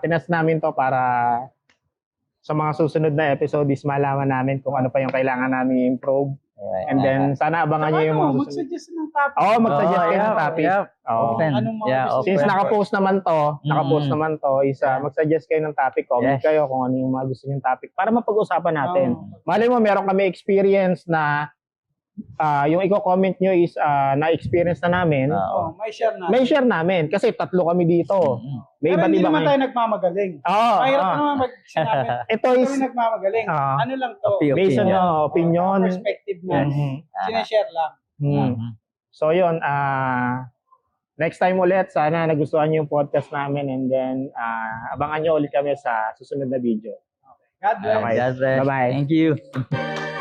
tinas namin to para sa mga susunod na episode is malaman namin kung ano pa yung kailangan namin improve. And then, sana abangan nyo yung mga susunod. Mag-suggest ng topic. Mag-suggest kayo ng topic. Since naka-post naman to, mag-suggest kayo ng topic, comment kayo kung ano yung mga gusto nyong topic para mapag-usapan natin. Malay mo, meron kami experience na yung i-comment nyo is na-experience na namin. Oh, may share na. May share namin kasi 3 kami dito. May Pero iba't hindi ibang naman tayo nagmamagaling. Oo. Mahirap naman mag-sinabi. Ito Hindi is kami nagmamagaling. Ano lang to? based on opinion. Perspective na. Mhm. Sinashare lang. So yun, next time ulit, sana nagustuhan niyo yung podcast namin and then abangan nyo ulit kami sa susunod na video. God bless. Okay. God bless. Bye-bye. Thank you.